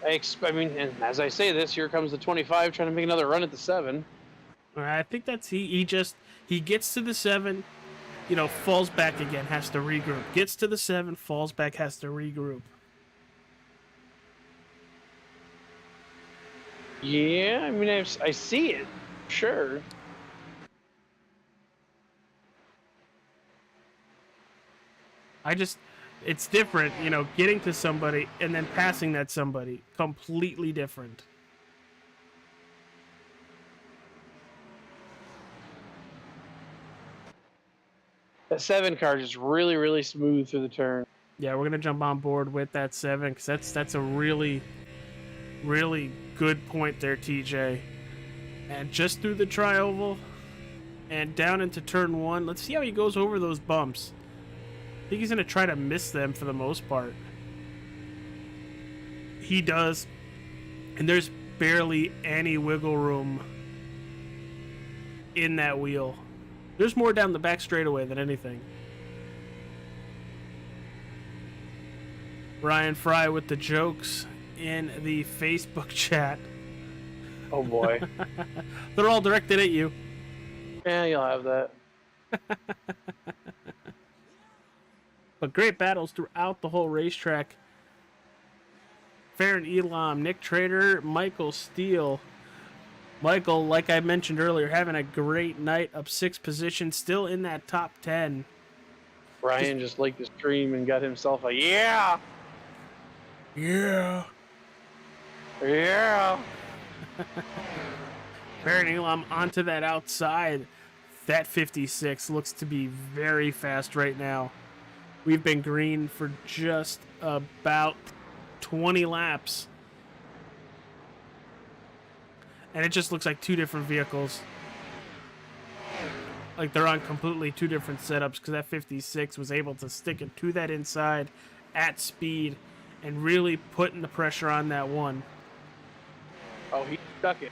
I mean, and as I say this, here comes the 25 trying to make another run at the 7. I think that's he gets to the 7, you know, falls back again, has to regroup. Gets to the 7, falls back, has to regroup. Yeah, I mean, I see it, sure. It's different, you know, getting to somebody and then passing that somebody. Completely different. That 7 car just really, really smooth through the turn. Yeah, we're gonna jump on board with that 7 because that's a really, really good point there, TJ. And just through the tri-oval and down into turn 1. Let's see how he goes over those bumps. I think he's gonna try to miss them for the most part. He does, and there's barely any wiggle room in that wheel. There's more down the back straightaway than anything. Ryan Fry with the jokes in the Facebook chat. Oh boy. They're all directed at you. Yeah, you'll have that. But great battles throughout the whole racetrack. Farron Elam, Nick Trader, Michael Steele. Michael, like I mentioned earlier, having a great night, up 6 positions, still in that top 10. Ryan just liked the stream and got himself a yeah! Yeah. Yeah! Farron Elam onto that outside. That 56 looks to be very fast right now. We've been green for just about 20 laps. And it just looks like 2 different vehicles. Like they're on completely 2 different setups because that 56 was able to stick it to that inside at speed and really putting the pressure on that one. Oh, he stuck it.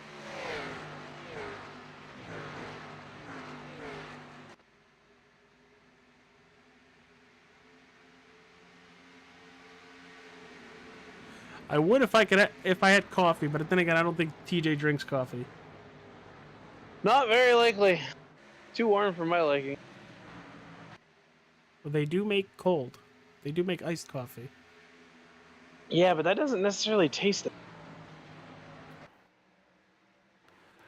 I would if I had coffee, but then again, I don't think TJ drinks coffee. Not very likely. Too warm for my liking. Well, they do make cold. They do make iced coffee. Yeah, but that doesn't necessarily taste it.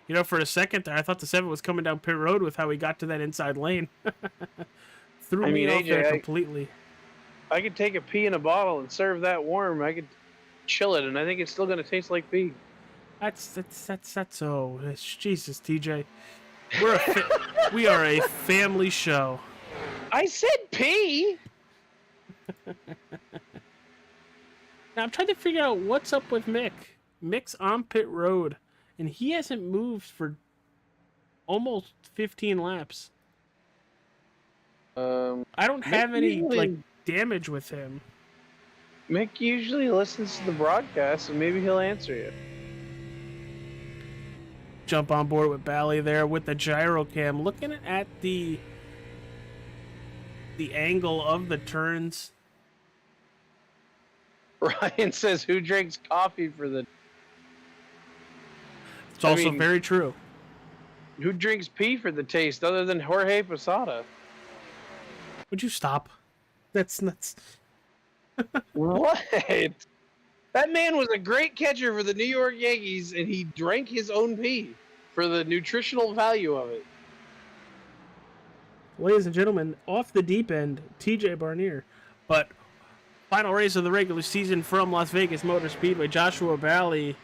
You know, for a second there, I thought the 7 was coming down pit road with how he got to that inside lane. Threw me off there completely. I could take a pee in a bottle and serve that warm. I could chill it, and I think it's still going to taste like pee. That's so. Jesus, TJ. We are a family show. I said pee. Now I'm trying to figure out what's up with Mick. Mick's on pit road, and he hasn't moved for almost 15 laps. I don't have any damage with him. Mick usually listens to the broadcast, and maybe he'll answer you. Jump on board with Bally there with the gyro cam, looking at the angle of the turns. Ryan says, "Who drinks coffee for the?" It's also very true. Who drinks pee for the taste, other than Jorge Posada? Would you stop? That's nuts. What? That man was a great catcher for the New York Yankees, and he drank his own pee for the nutritional value of it. Ladies and gentlemen, off the deep end, TJ Barnier. But Final race of the regular season from Las Vegas Motor Speedway. Joshua Bally,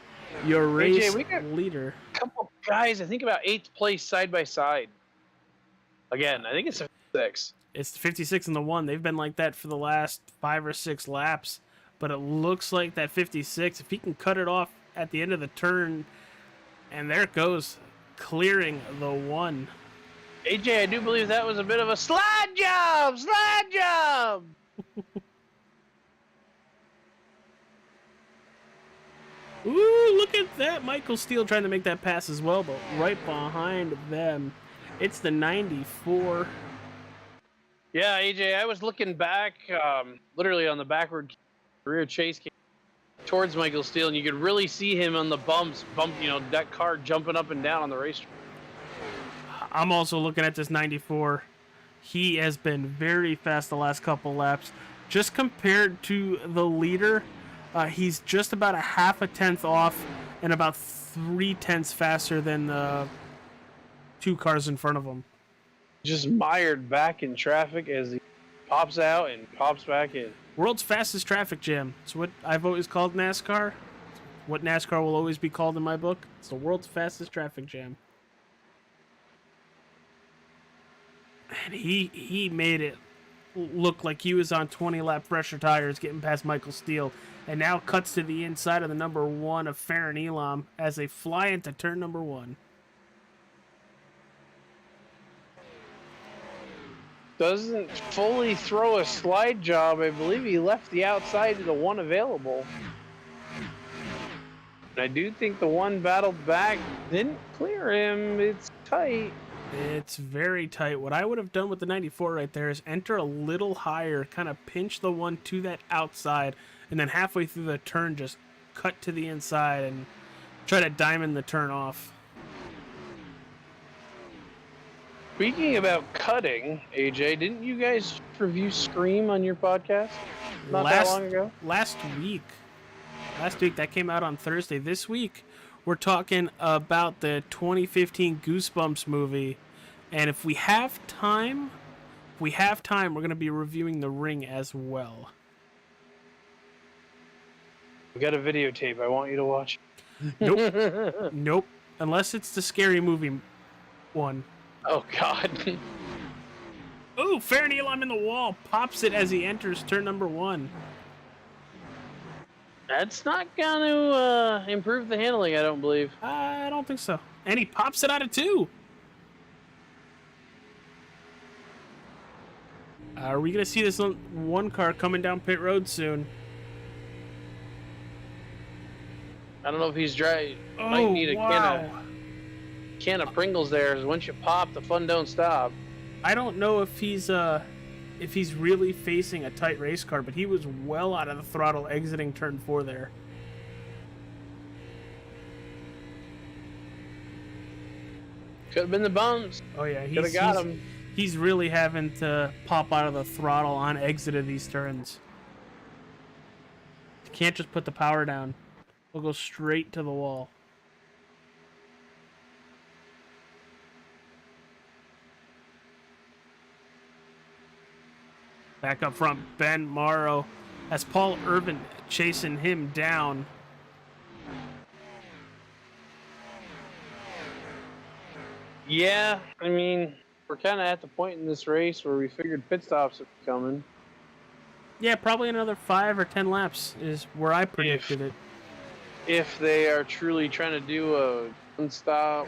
your race we got leader. a couple guys, I think about 8th place side by side. Again, I think it's a 6. It's 56 and the 1. They've been like that for the last 5 or 6 laps. But it looks like that 56, if he can cut it off at the end of the turn, and there it goes, clearing the 1. AJ, I do believe that was a bit of a slide job! Slide job! Ooh, look at that. Michael Steele trying to make that pass as well, but right behind them, it's the 94. Yeah, AJ, I was looking back, literally on the backward rear chase came towards Michael Steele, and you could really see him on the bump, that car jumping up and down on the racetrack. I'm also looking at this 94. He has been very fast the last couple laps. Just compared to the leader, he's just about a half a tenth off and about 3/10 faster than the 2 cars in front of him. Just mired back in traffic as he pops out and pops back in. World's fastest traffic jam. It's what I've always called NASCAR. What NASCAR will always be called in my book. It's the world's fastest traffic jam. And he made it look like he was on 20-lap pressure tires getting past Michael Steele, and now cuts to the inside of the number 1 of Farron Elam as they fly into turn number 1. Doesn't fully throw a slide job. I believe he left the outside of the 1 available. I do think the 1 battled back, didn't clear him. It's tight. It's very tight. What I would have done with the 94 right there is enter a little higher, kind of pinch the 1 to that outside, and then halfway through the turn just cut to the inside and try to diamond the turn off. Speaking about cutting, AJ, didn't you guys review Scream on your podcast not that long ago? Last week, that came out on Thursday. This week, we're talking about the 2015 Goosebumps movie, and if we have time, we're going to be reviewing The Ring as well. We got a videotape. I want you to watch. Nope. Nope. Unless it's the scary movie one. Oh, God. Ooh, Farron Elam in the wall. Pops it as he enters turn number 1. That's not going to improve the handling, I don't believe. I don't think so. And he pops it out of 2. Are we going to see this 1 car coming down pit road soon? I don't know if he's dry. Oh, Might need a wow. can of Pringles there. Once you pop, the fun don't stop. I don't know if he's really facing a tight race car, but he was well out of the throttle exiting turn 4 there. Could have been the bumps. Oh yeah, could have got him. He's really having to pop out of the throttle on exit of these turns. You can't just put the power down. We'll go straight to the wall. Back up front, Ben Morrow as Paul Irvin chasing him down. Yeah, I mean, we're kind of at the point in this race where we figured pit stops are coming. Yeah, probably another 5 or 10 laps is where I predicted it. If they are truly trying to do a one-stop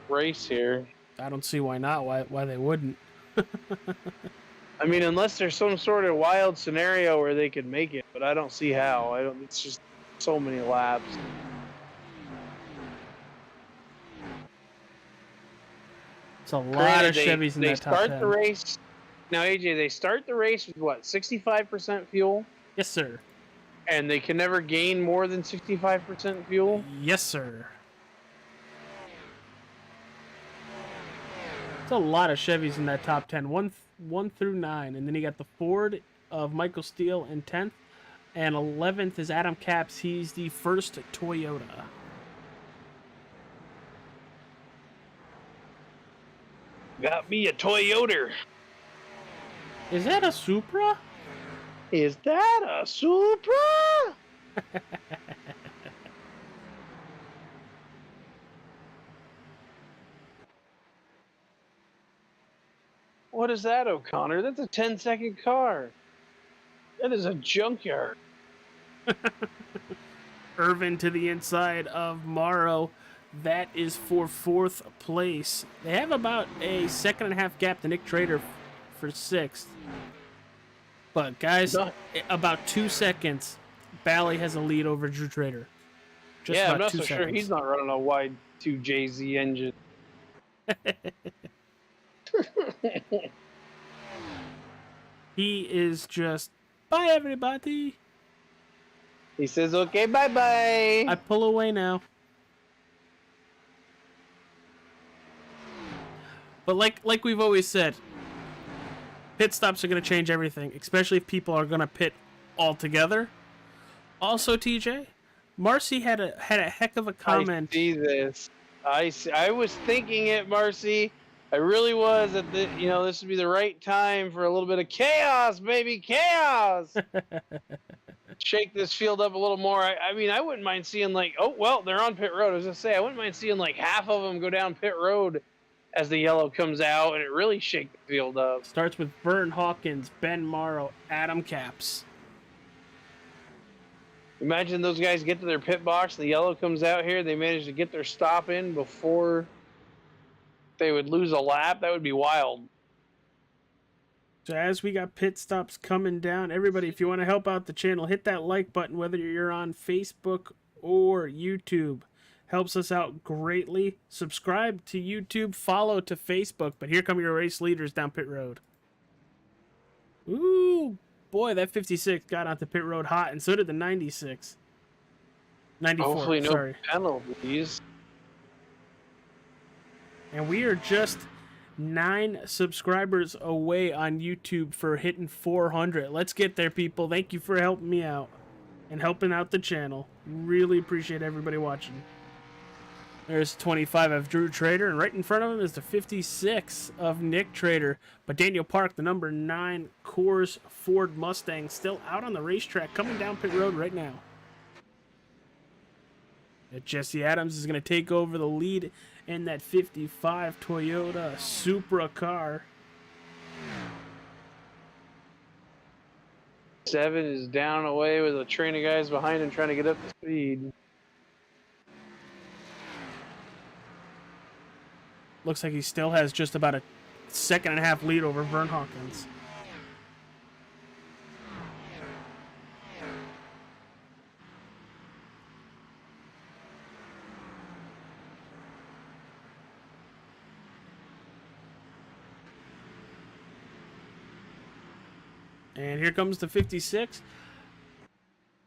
race here. I don't see why not, why they wouldn't. I mean, unless there's some sort of wild scenario where they could make it, but I don't see how. It's just so many laps. It's a lot of Chevys in that top 10. They start the race. Now, AJ, they start the race with what, 65% fuel? Yes, sir. And they can never gain more than 65% fuel? Yes, sir. It's a lot of Chevys in that top 10. 1 through 9. And then you got the Ford of Michael Steele in 10th. And 11th is Adam Capps. He's the first Toyota. Got me a Toyota. Is that a Supra? Is that a Supra? What is that, O'Connor? That's a 10-second car. That is a junkyard. Irvin to the inside of Morrow. That is for 4th place. They have about a 1.5-second gap to Nick Trader for 6th. But guys, about 2 seconds, Bally has a lead over Drew Trader. Just yeah, about I'm not 2 so seconds. sure he's not running a wide 2JZ engine. He is just, bye everybody. He says, okay, bye-bye. I pull away now. But like we've always said, pit stops are going to change everything, especially if people are going to pit all together. Also, TJ, Marcy had a heck of a comment. I see this. I was thinking it, Marcy. I really was that this would be the right time for a little bit of chaos, baby, chaos. Shake this field up a little more. I mean, I wouldn't mind seeing they're on pit road. I was gonna say I wouldn't mind seeing like half of them go down pit road as the yellow comes out, and it really shake the field up. Starts with Vern Hawkins, Ben Morrow, Adam Capps. Imagine those guys get to their pit box, the yellow comes out here, they manage to get their stop in before they would lose a lap. That would be wild. So as we got pit stops coming down, everybody, if you want to help out the channel, hit that like button, whether you're on Facebook or YouTube. Helps us out greatly. Subscribe to YouTube, follow to Facebook. But here come your race leaders down pit road. Ooh, boy, that 56 got onto pit road hot, and so did the 96. 94, hopefully no sorry. penalties. And we are just 9 subscribers away on YouTube for hitting 400. Let's get there, people. Thank you for helping me out and helping out the channel. Really appreciate everybody watching. There's 25 of Drew Trader, and right in front of him is the 56 of Nick Trader. But Daniel Park, the number 9 Coors Ford Mustang, still out on the racetrack, coming down pit road right now. Jesse Adams is going to take over the lead in that 55 Toyota Supra car. 7 is down away with a train of guys behind him trying to get up to speed. Looks like he still has just about a 1.5-second lead over Vern Hawkins. And here comes the 56.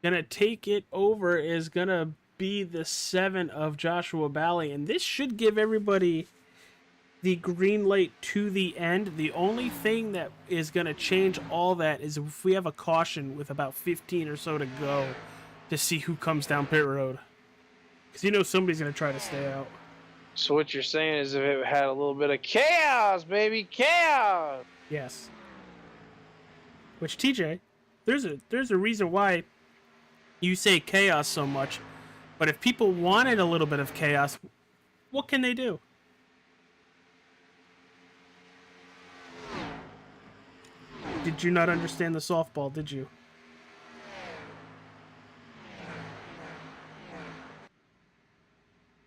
Gonna take it over is gonna be the 7 of Joshua Bally. And this should give everybody the green light to the end. The only thing that is gonna change all that is if we have a caution with about 15 or so to go to see who comes down pit road. Because somebody's gonna try to stay out. So what you're saying is if it had a little bit of chaos, baby, chaos. Yes. Which, TJ, there's a reason why you say chaos so much. But if people wanted a little bit of chaos, what can they do? Did you not understand the softball, did you?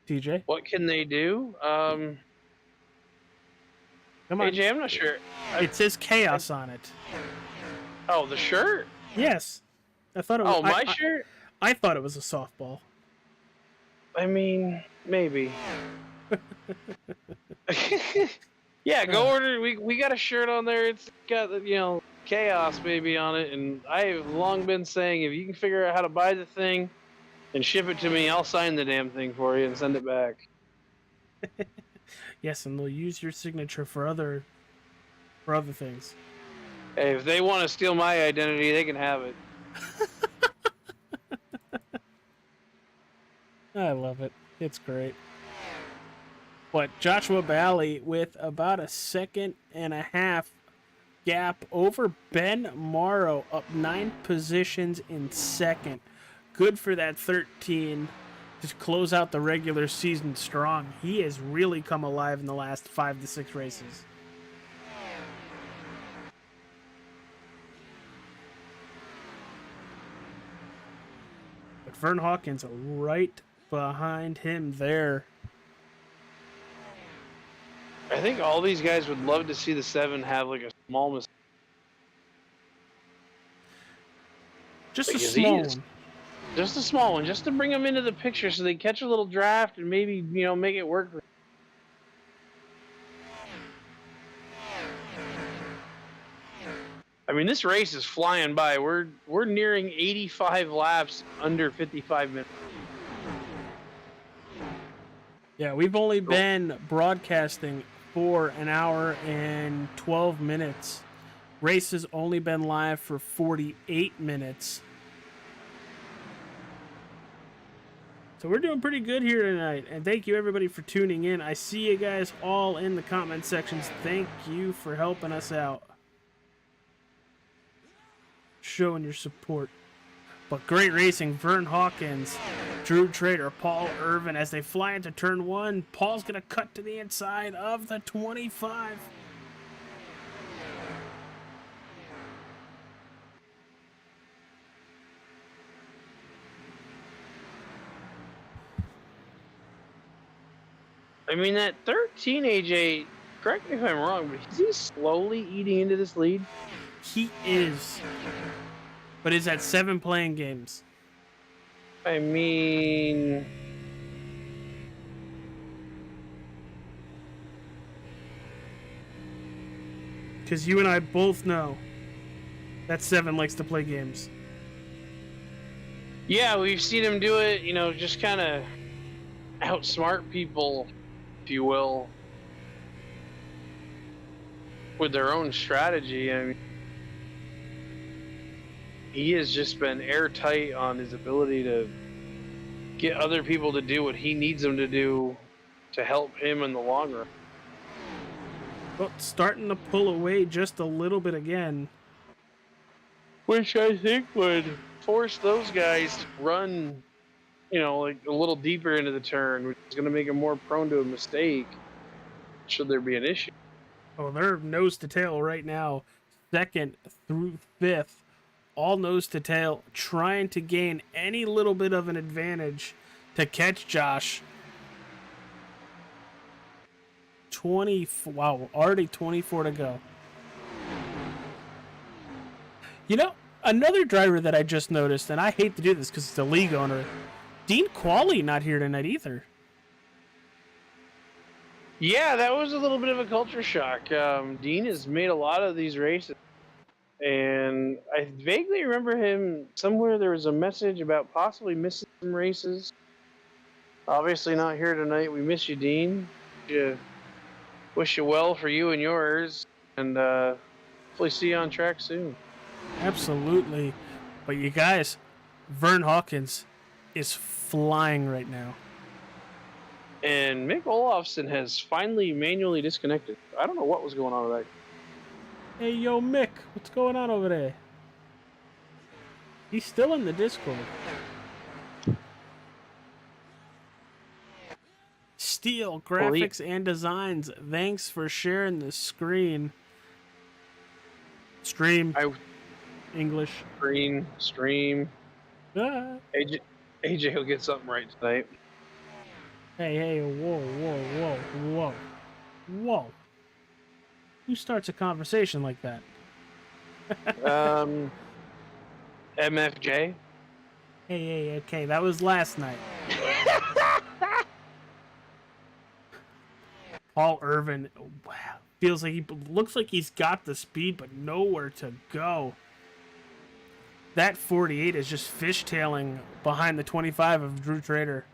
TJ? What can they do? Come on. AJ, I'm not sure. It says chaos on it. Oh, the shirt? Yes. I thought it was. Oh, my shirt? I thought it was a softball. I mean, maybe. Yeah, go order. We got a shirt on there. It's got chaos baby on it, and I've long been saying if you can figure out how to buy the thing and ship it to me, I'll sign the damn thing for you and send it back. Yes, and they'll use your signature for other things. Hey, if they want to steal my identity, they can have it. I love it. It's great. But Joshua Bally with about a 1.5 seconds gap over Ben Morrow, up 9 positions in second. Good for that 13 to close out the regular season strong. He has really come alive in the last 5 to 6 races. But Vern Hawkins right behind him there. I think all these guys would love to see the 7 have like a small mistake. Just a Because small one. Just a small one, just to bring them into the picture so they catch a little draft and maybe, make it work. I mean, this race is flying by. We're nearing 85 laps under 55 minutes. Yeah, we've only been broadcasting for an hour and 12 minutes. Race has only been live for 48 minutes. So we're doing pretty good here tonight. And thank you everybody for tuning in. I see you guys all in the comment sections. Thank you for helping us out. Showing your support. But great racing. Vern Hawkins, Drew Trader, Paul Irvin as they fly into turn 1. Paul's going to cut to the inside of the 25. I mean, that 13 AJ, correct me if I'm wrong, but is he slowly eating into this lead? He is. But is at 7 playing games. I mean, because you and I both know that 7 likes to play games. yeah, we've seen him do it, just kind of outsmart people, if you will, with their own strategy. I mean, he has just been airtight on his ability to get other people to do what he needs them to do to help him in the long run. Well, starting to pull away just a little bit again. Which I think would force those guys to run, like a little deeper into the turn, which is going to make them more prone to a mistake should there be an issue. Oh, they're nose to tail right now. 2nd through 5th. All nose to tail, trying to gain any little bit of an advantage to catch Josh. Wow, already 24 to go. Another driver that I just noticed, and I hate to do this because it's a league owner, Dean Qualley not here tonight either. Yeah, that was a little bit of a culture shock. Dean has made a lot of these races. And I vaguely remember him somewhere. There was a message about possibly missing some races. Obviously not here tonight. We miss you, Dean. Wish you well for you and yours. And hopefully see you on track soon. Absolutely. But you guys, Vern Hawkins is flying right now. And Mick Olofsson has finally manually disconnected. I don't know what was going on with that. Hey, yo, Mick, what's going on over there? He's still in the Discord. Steel Graphics and Designs, thanks for sharing the screen. Stream. English. Stream. Ah. AJ will get something right tonight. Hey, whoa. Who starts a conversation like that? MFJ. Hey, okay, that was last night. Paul Irvin, wow, feels like looks like he's got the speed, but nowhere to go. That 48 is just fishtailing behind the 25 of Drew Trader.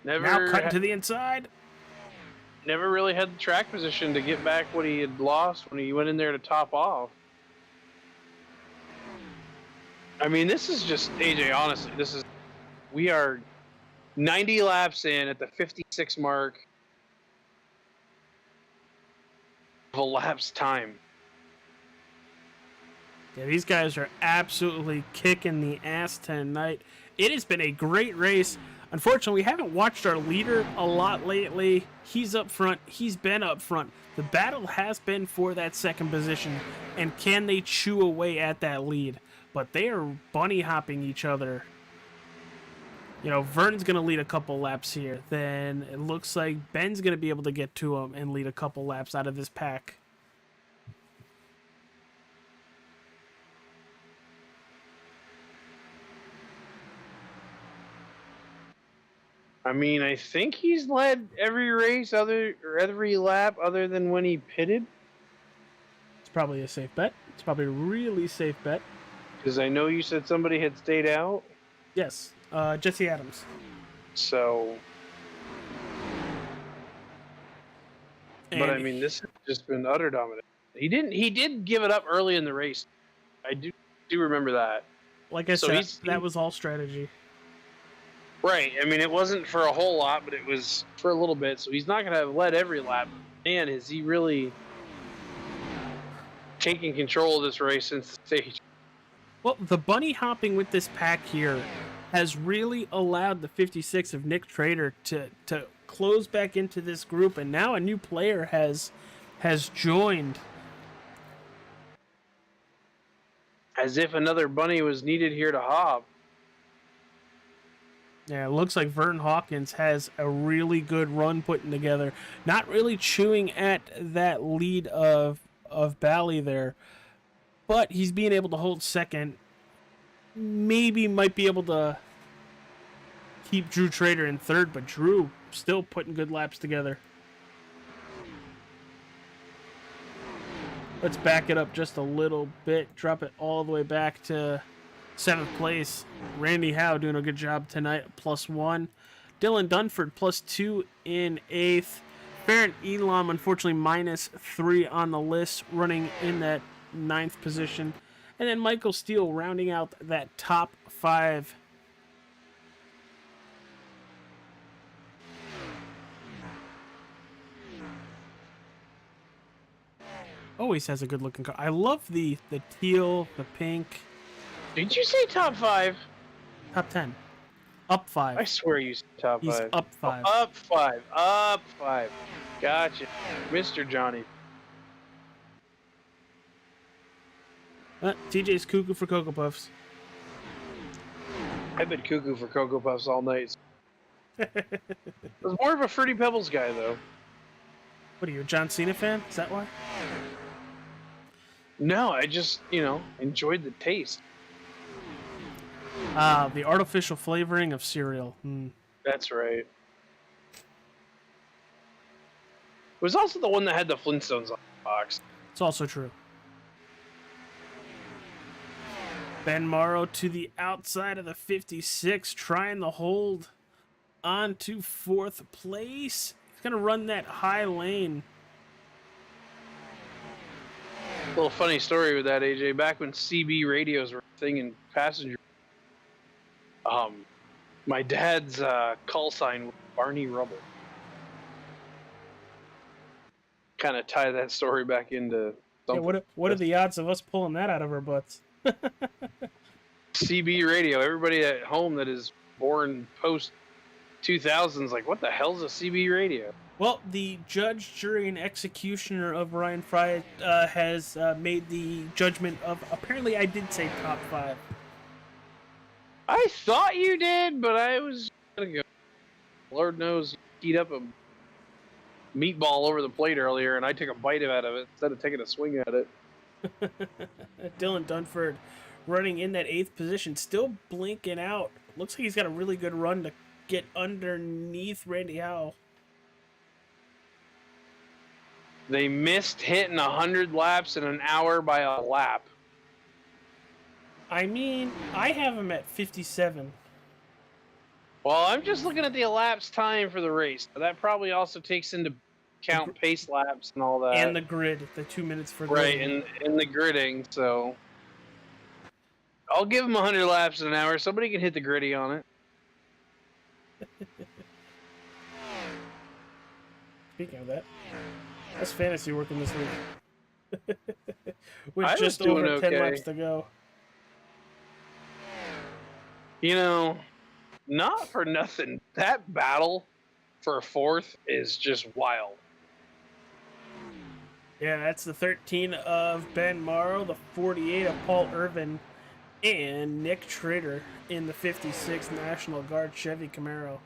Now cutting to the inside. Never really had the track position to get back what he had lost when he went in there to top off. I mean, this is just, AJ, honestly, we are 90 laps in at the 56 mark of elapsed time. Yeah, these guys are absolutely kicking the ass tonight. It has been a great race. Unfortunately, we haven't watched our leader a lot lately. He's up front. He's been up front. The battle has been for that second position, and can they chew away at that lead? But they are bunny hopping each other. You know, Vern's going to lead a couple laps here. Then it looks like Ben's going to be able to get to him and lead a couple laps out of this pack. I mean, I think he's led every race every lap other than when he pitted. It's probably a safe bet. It's probably a really safe bet. Because I know you said somebody had stayed out. Yes, Jesse Adams. So, but I mean, this has just been utter dominance. He did give it up early in the race. I do remember that. Like I said, that was all strategy. Right. I mean, it wasn't for a whole lot, but it was for a little bit. So he's not going to have led every lap. Man, is he really taking control of this race since the stage? Well, the bunny hopping with this pack here has really allowed the 56 of Nick Trader to close back into this group, and now a new player has joined. As if another bunny was needed here to hop. Yeah, it looks like Vern Hawkins has a really good run putting together. Not really chewing at that lead of Bally there, but he's being able to hold second. Maybe might be able to keep Drew Trader in third, but Drew still putting good laps together. Let's back it up just a little bit. Drop it all the way back to 7th place. Randy Howe doing a good job tonight, +1. Dylan Dunford +2 in 8th. Farron Elam, unfortunately, -3 on the list, running in that 9th position. And then Michael Steele rounding out that top 5. Always has a good looking car. I love the teal, the pink. Did you say top 5? Top 10. Up 5. I swear you said top 5. He's up 5. Oh, up 5. Up 5. Gotcha. Mr. Johnny. TJ's cuckoo for Cocoa Puffs. I've been cuckoo for Cocoa Puffs all night. I was more of a Fruity Pebbles guy, though. What are you, a John Cena fan? Is that why? No, I just, enjoyed the taste. The artificial flavoring of cereal. That's right. It was also the one that had the Flintstones on the box. It's also true. Ben Morrow to the outside of the 56, trying to hold on to 4th place. He's going to run that high lane. A little funny story with that, AJ. Back when CB radios were a thing in passenger, my dad's call sign was Barney Rubble. Kind of tie that story back into something. Yeah, what are the odds of us pulling that out of our butts? CB radio. Everybody at home that is born post 2000s, like, what the hell's a CB radio? Well, the judge, jury, and executioner of Ryan Fry has made the judgment of, apparently I did say top 5. I thought you did, but I was gonna go. Lord knows, you heat up a meatball over the plate earlier, and I took a bite out of it instead of taking a swing at it. Dylan Dunford running in that 8th position, still blinking out. Looks like he's got a really good run to get underneath Randy Howe. They missed hitting 100 laps in an hour by a lap. I mean, I have him at 57. Well, I'm just looking at the elapsed time for the race. That probably also takes into account pace laps and all that. And the grid, the 2 minutes for right, grid. and the gridding, so I'll give him 100 laps in an hour. Somebody can hit the gritty on it. Speaking of that, that's fantasy working this week. With I was just doing over 10 okay. laps to go. You know, not for nothing. That battle for fourth is just wild. Yeah, that's the 13 of Ben Morrow, the 48 of Paul Irvin, and Nick Trader in the 56 National Guard Chevy Camaro.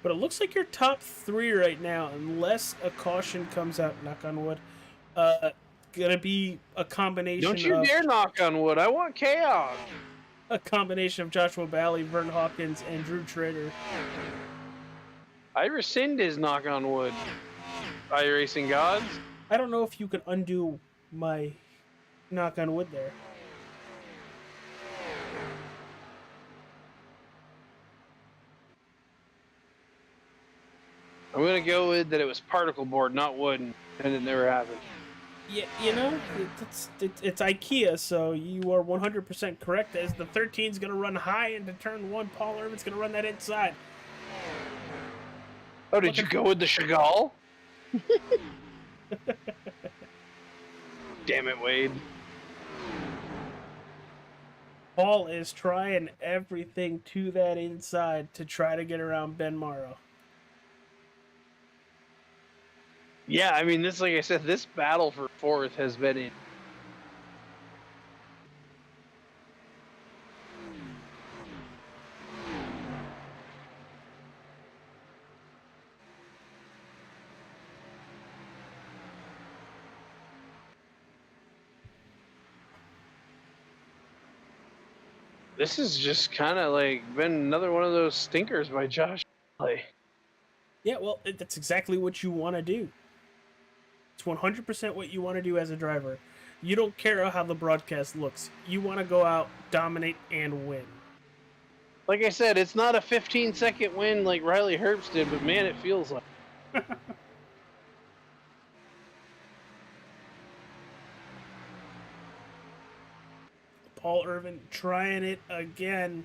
But it looks like your top three right now, unless a caution comes out, knock on wood, gonna be a combination Don't you of dare knock on wood. I want chaos. Joshua Bally, Vern Hawkins, and Drew Trader. I rescind his knock on wood. iRacing gods. I don't know if you can undo my knock on wood there. I'm gonna go with that it was particle board, not wood, and it never happened. Yeah, you know, it's IKEA, so you are 100% correct. As the 13's going to run high into turn one, Paul Irvin's going to run that inside. Oh, did you go with the Chagall? Damn it, Wade. Paul is trying everything to that inside to try to get around Ben Morrow. Yeah, I mean, this, like I said, this battle for fourth has been in. This has just kind of like been another one of those stinkers by Josh. Yeah, well, that's exactly what you want to do. It's 100% what you want to do as a driver. You don't care how the broadcast looks. You want to go out, dominate, and win. Like I said, it's not a 15-second win like Riley Herbst did, but man, it feels like. Paul Irvin trying it again.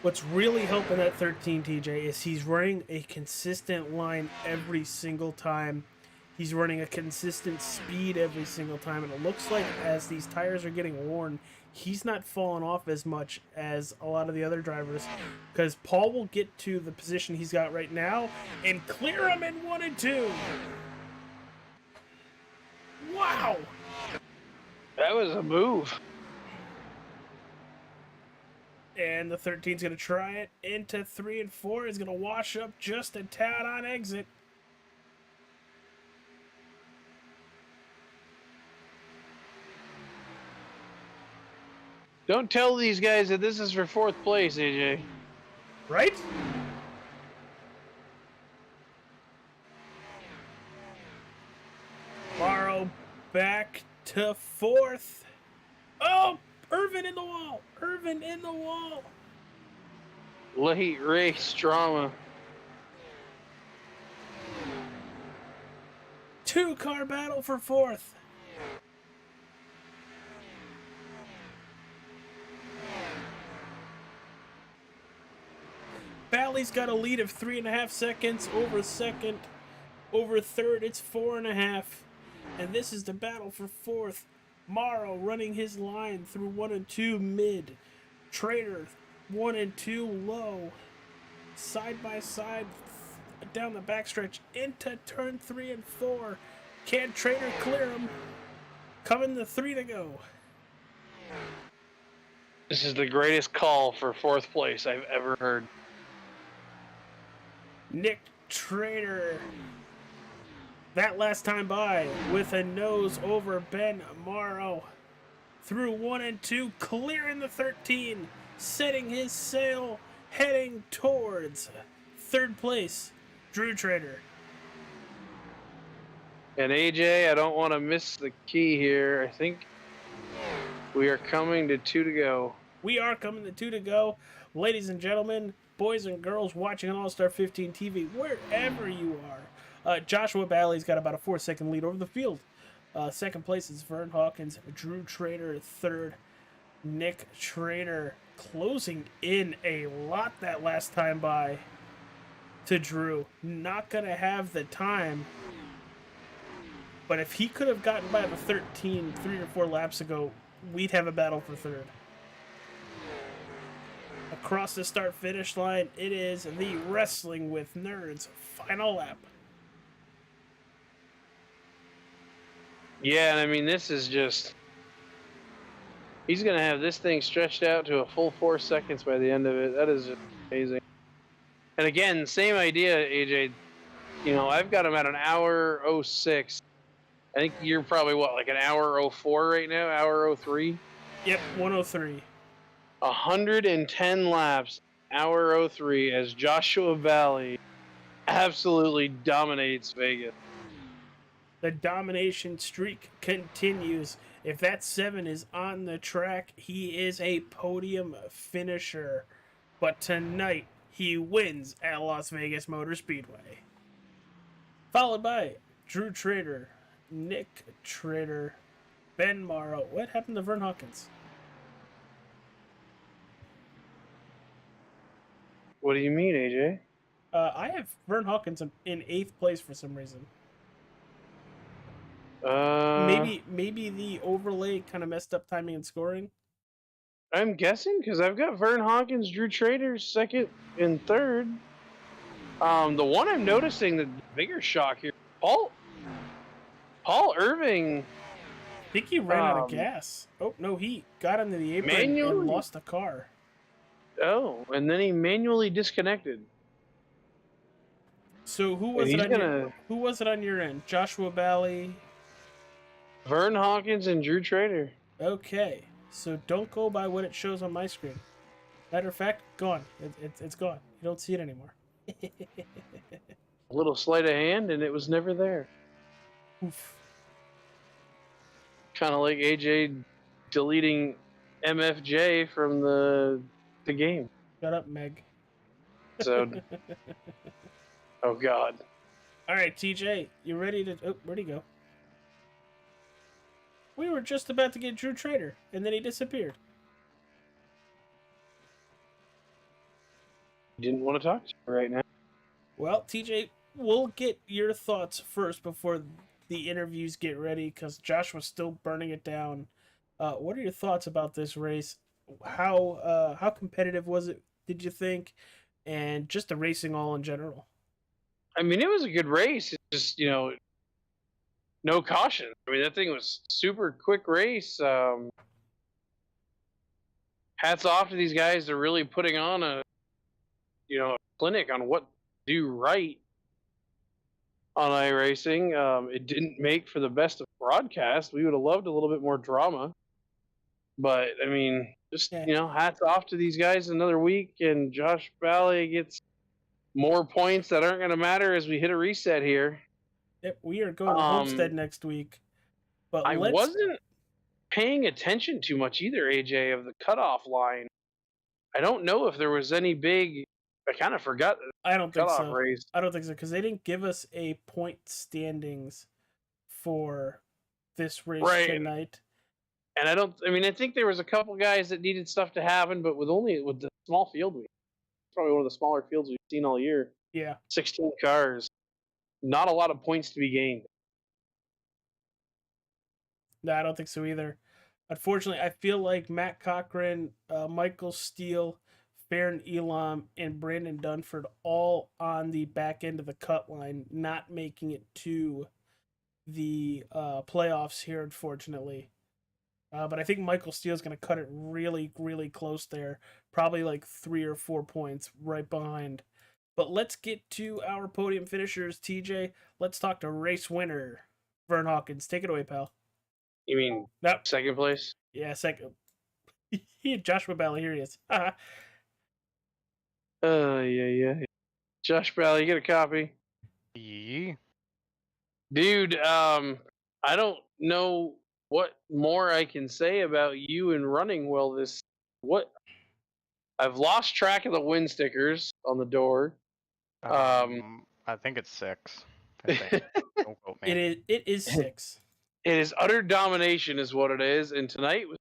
What's really helping that 13 TJ is he's running a consistent line every single time. He's running a consistent speed every single time. And it looks like as these tires are getting worn, he's not falling off as much as a lot of the other drivers. Because Paul will get to the position he's got right now and clear him in 1 and 2. Wow! That was a move. And the 13's going to try it into 3 and 4. Is going to wash up just a tad on exit. Don't tell these guys that this is for fourth place, AJ. Right? Morrow back to fourth. Oh! Irvin in the wall! Irvin in the wall! Late race drama. 2-car battle for fourth. Bally's got a lead of 3.5 seconds over second. Over third, it's 4.5. And this is the battle for fourth. Morrow running his line through 1 and 2 mid. Trader 1 and 2 low. Side by side down the backstretch into turn 3 and 4. Can Trader clear him? Coming to 3 to go. This is the greatest call for fourth place I've ever heard. Nick Trader. That last time by with a nose over Ben Morrow. Through 1 and 2, clearing the 13, setting his sail, heading towards third place, Drew Trader. And AJ, I don't want to miss the key here. I think we are coming to 2 to go. We are coming to 2 to go. Ladies and gentlemen, boys and girls watching on All-Star 15 TV, wherever you are. Joshua Balley's got about a 4-second lead over the field. Second place is Vern Hawkins, Drew Trader third. Nick Trader closing in a lot that last time by to Drew. Not going to have the time. But if he could have gotten by the 13 3 or 4 laps ago, we'd have a battle for third. Across the start-finish line, it is the Wrestling with Nerds final lap. Yeah, and I mean, this is just... He's going to have this thing stretched out to a full 4 seconds by the end of it. That is just amazing. And again, same idea, AJ. You know, I've got him at an hour 06. I think you're probably, what, like an hour 04 right now? Hour 03? Yep, 103. 110 laps, hour 03, as Joshua Valley absolutely dominates Vegas. The domination streak continues. If that 7 is on the track, he is a podium finisher. But tonight, he wins at Las Vegas Motor Speedway. Followed by Drew Trader, Nick Trader, Ben Morrow. What happened to Vern Hawkins? What do you mean, AJ? I have Vern Hawkins in 8th place for some reason. Maybe the overlay kind of messed up timing and scoring. I'm guessing because I've got Vern Hawkins, Drew Trader, 2nd and 3rd. The one I'm noticing, the bigger shock here, Paul Irving. I think he ran out of gas. Oh no, he got into the apron and lost the car. Oh, and then he manually disconnected. So who was it on your end? Joshua Bally, Vern Hawkins, and Drew Trader. Okay, so don't go by what it shows on my screen. Matter of fact, gone. It's gone. You don't see it anymore. A little sleight of hand, and it was never there. Oof. Kind of like AJ deleting MFJ from the game. Shut up, Meg. So, oh God. All right, TJ, you ready to? Oh, where'd he go? We were just about to get Drew Trader, and then he disappeared. Didn't want to talk to you right now. Well, TJ, we'll get your thoughts first before the interviews get ready, because Josh was still burning it down. What are your thoughts about this race? How competitive was it, did you think? And just the racing all in general. I mean, it was a good race. It's just, you know, no caution. I mean, that thing was super quick race. Hats off to these guys. They're really putting on a clinic on what to do right on iRacing. It didn't make for the best of broadcast. We would have loved a little bit more drama. But, I mean, just, hats off to these guys another week, and Josh Valley gets more points that aren't going to matter as we hit a reset here. Yep, we are going to Homestead next week. But I wasn't paying attention too much either, AJ, of the cutoff line. I don't know if there was any big... I kind of forgot the I don't think so. race. I don't think so, because they didn't give us a point standings for this race tonight. And I think there was a couple guys that needed stuff to happen, but with the small field, probably one of the smaller fields we've seen all year. Yeah. 16 cars. Not a lot of points to be gained. No, I don't think so either. Unfortunately, I feel like Matt Cochran, Michael Steele, Farron Elam, and Brandon Dunford all on the back end of the cut line, not making it to the playoffs here, unfortunately. But I think Michael Steele's going to cut it really, really close there. Probably like 3 or 4 points right behind. But let's get to our podium finishers, TJ. Let's talk to race winner, Vern Hawkins. Take it away, pal. You mean second place? Yeah, second. He had Joshua Bally. Here he is. Yeah. Josh Bally, you get a copy? Yeah. Dude, I don't know what more I can say about you and running well I've lost track of the win stickers on the door. I think it's 6. I think. Don't quote me. It is 6. It is utter domination is what it is, and tonight was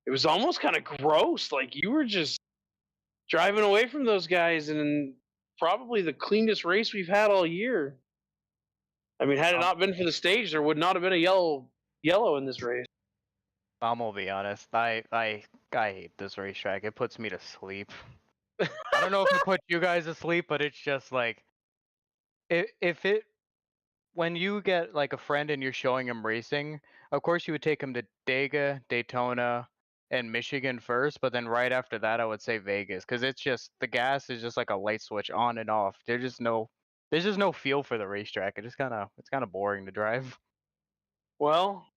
it was almost kind of gross. Like you were just driving away from those guys, and probably the cleanest race we've had all year. I mean, had it not been for the stage, there would not have been a yellow in this race. I'm gonna be honest. I hate this racetrack. It puts me to sleep. I don't know if it puts you guys to sleep, but it's just like if it when you get like a friend and you're showing him racing, of course you would take him to Daytona, and Michigan first, but then right after that I would say Vegas because it's just the gas is just like a light switch on and off. There's just no feel for the racetrack. It's kind of boring to drive. Well,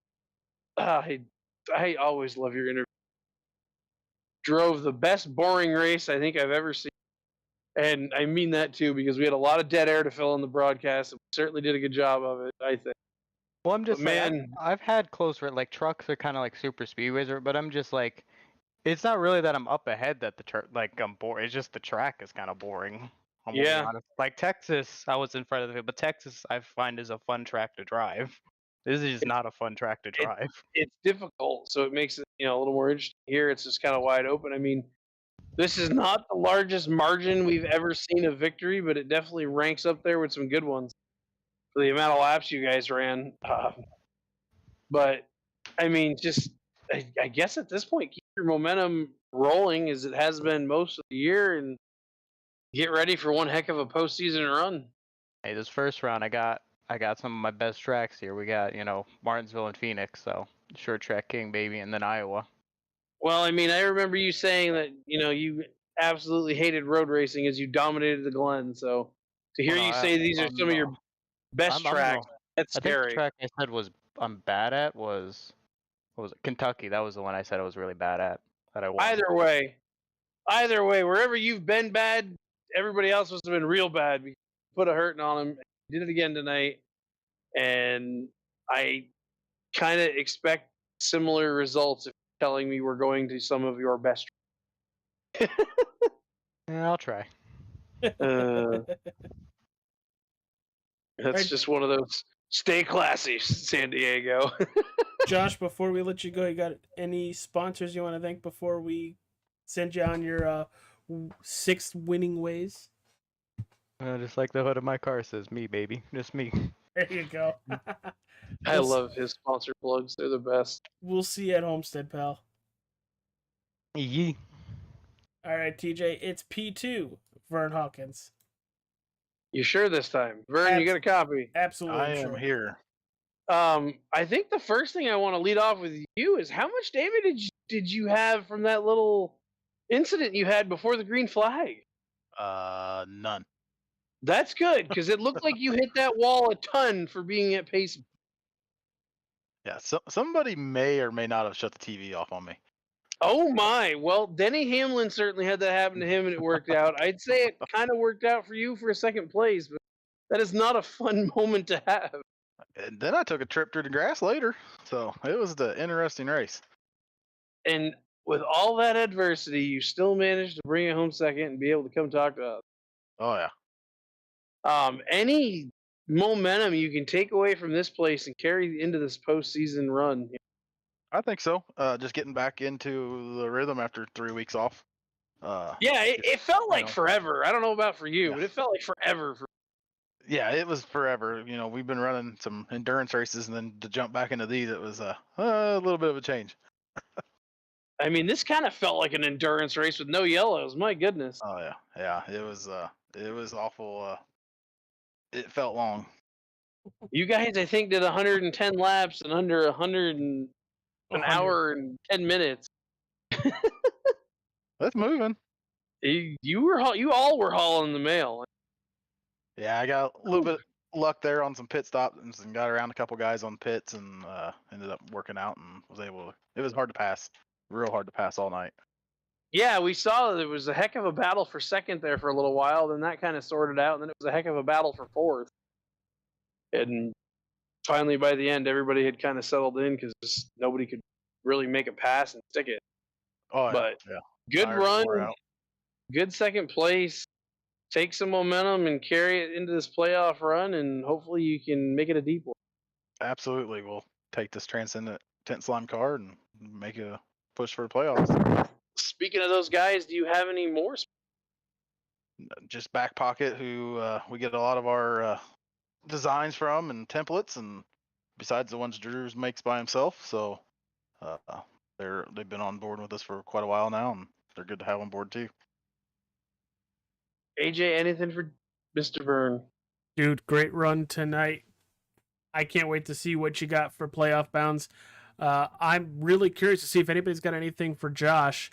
I always love your interview. Drove the best boring race I think I've ever seen. And I mean that too because we had a lot of dead air to fill in the broadcast. And we certainly did a good job of it, I think. Well, I'm just But like man, I've had close like trucks are kind of like super speedways, but I'm just like it's not really that I'm up ahead that like I'm bored. It's just the track is kind of boring. I'm gonna be yeah, honest. Like Texas, I was in front of it, but Texas I find is a fun track to drive. This is just not a fun track to drive. it's difficult, so it makes it a little more interesting. Here, it's just kind of wide open. I mean, this is not the largest margin we've ever seen of victory, but it definitely ranks up there with some good ones for the amount of laps you guys ran. But I mean, just I guess at this point, keep your momentum rolling as it has been most of the year, and get ready for one heck of a postseason run. Hey, this first round I got some of my best tracks here. We got Martinsville and Phoenix, so short track king baby, and then Iowa. Well, I mean, I remember you saying that you absolutely hated road racing as you dominated the Glen. So to hear you say these are some of your best tracks, that's I think scary. the track I said I'm bad at was what was it? Kentucky. That was the one I said I was really bad at. That I won. Either way, wherever you've been bad, everybody else must have been real bad. You put a hurting on them. Did it again tonight, and I kind of expect similar results if you're telling me we're going to some of your best. Yeah, I'll try. That's Right. just one of those. Stay classy, San Diego. Josh, before we let you go, you got any sponsors you want to thank before we send you on your 6 winning ways? Just like the hood of my car says, me baby, just me. There you go. I love his sponsor plugs. They're the best. We'll see you at Homestead, pal. Yee. All right, TJ, it's P2, Vern Hawkins. You sure this time? Vern, you got a copy? Absolutely. I am here. I think the first thing I want to lead off with you is how much damage did you have from that little incident you had before the green flag? None. That's good, because it looked like you hit that wall a ton for being at pace. Yeah, so somebody may or may not have shut the TV off on me. Oh my! Well, Denny Hamlin certainly had that happen to him, and it worked out. I'd say it kind of worked out for you for a second place, but that is not a fun moment to have. And then I took a trip through the grass later, so it was the interesting race. And with all that adversity, you still managed to bring it home second and be able to come talk to us. Oh yeah. Any momentum you can take away from this place and carry into this postseason run? I think so. Just getting back into the rhythm after 3 weeks off. Yeah, it felt like forever. I don't know about for you, Yeah. but it felt like forever. Yeah, it was forever. We've been running some endurance races, and then to jump back into these, it was a little bit of a change. I mean, this kind of felt like an endurance race with no yellows. My goodness. Oh yeah. It was awful. It felt long. You guys, I think, did 110 laps in under 100 an hour and 10 minutes. That's moving. You all were hauling the mail. Yeah, I got a little bit of luck there on some pit stops and got around a couple guys on pits and ended up working out and was able to. It was hard to pass, real hard to pass all night. Yeah, we saw there was a heck of a battle for second there for a little while. Then that kind of sorted out, and then it was a heck of a battle for fourth. And finally, by the end, everybody had kind of settled in because nobody could really make a pass and stick it. Oh, But yeah. good Tires run, wore out. good second place. Take some momentum and carry it into this playoff run, and hopefully you can make it a deep one. Absolutely. We'll take this transcendent tent slime car and make a push for the playoffs. Speaking of those guys, do you have any more? Just Back Pocket, who we get a lot of our designs from and templates, and besides the ones Drew makes by himself. So they've been on board with us for quite a while now, and they're good to have on board too. AJ, anything for Mr. Vern? Dude, great run tonight. I can't wait to see what you got for playoff bounds. I'm really curious to see if anybody's got anything for Josh.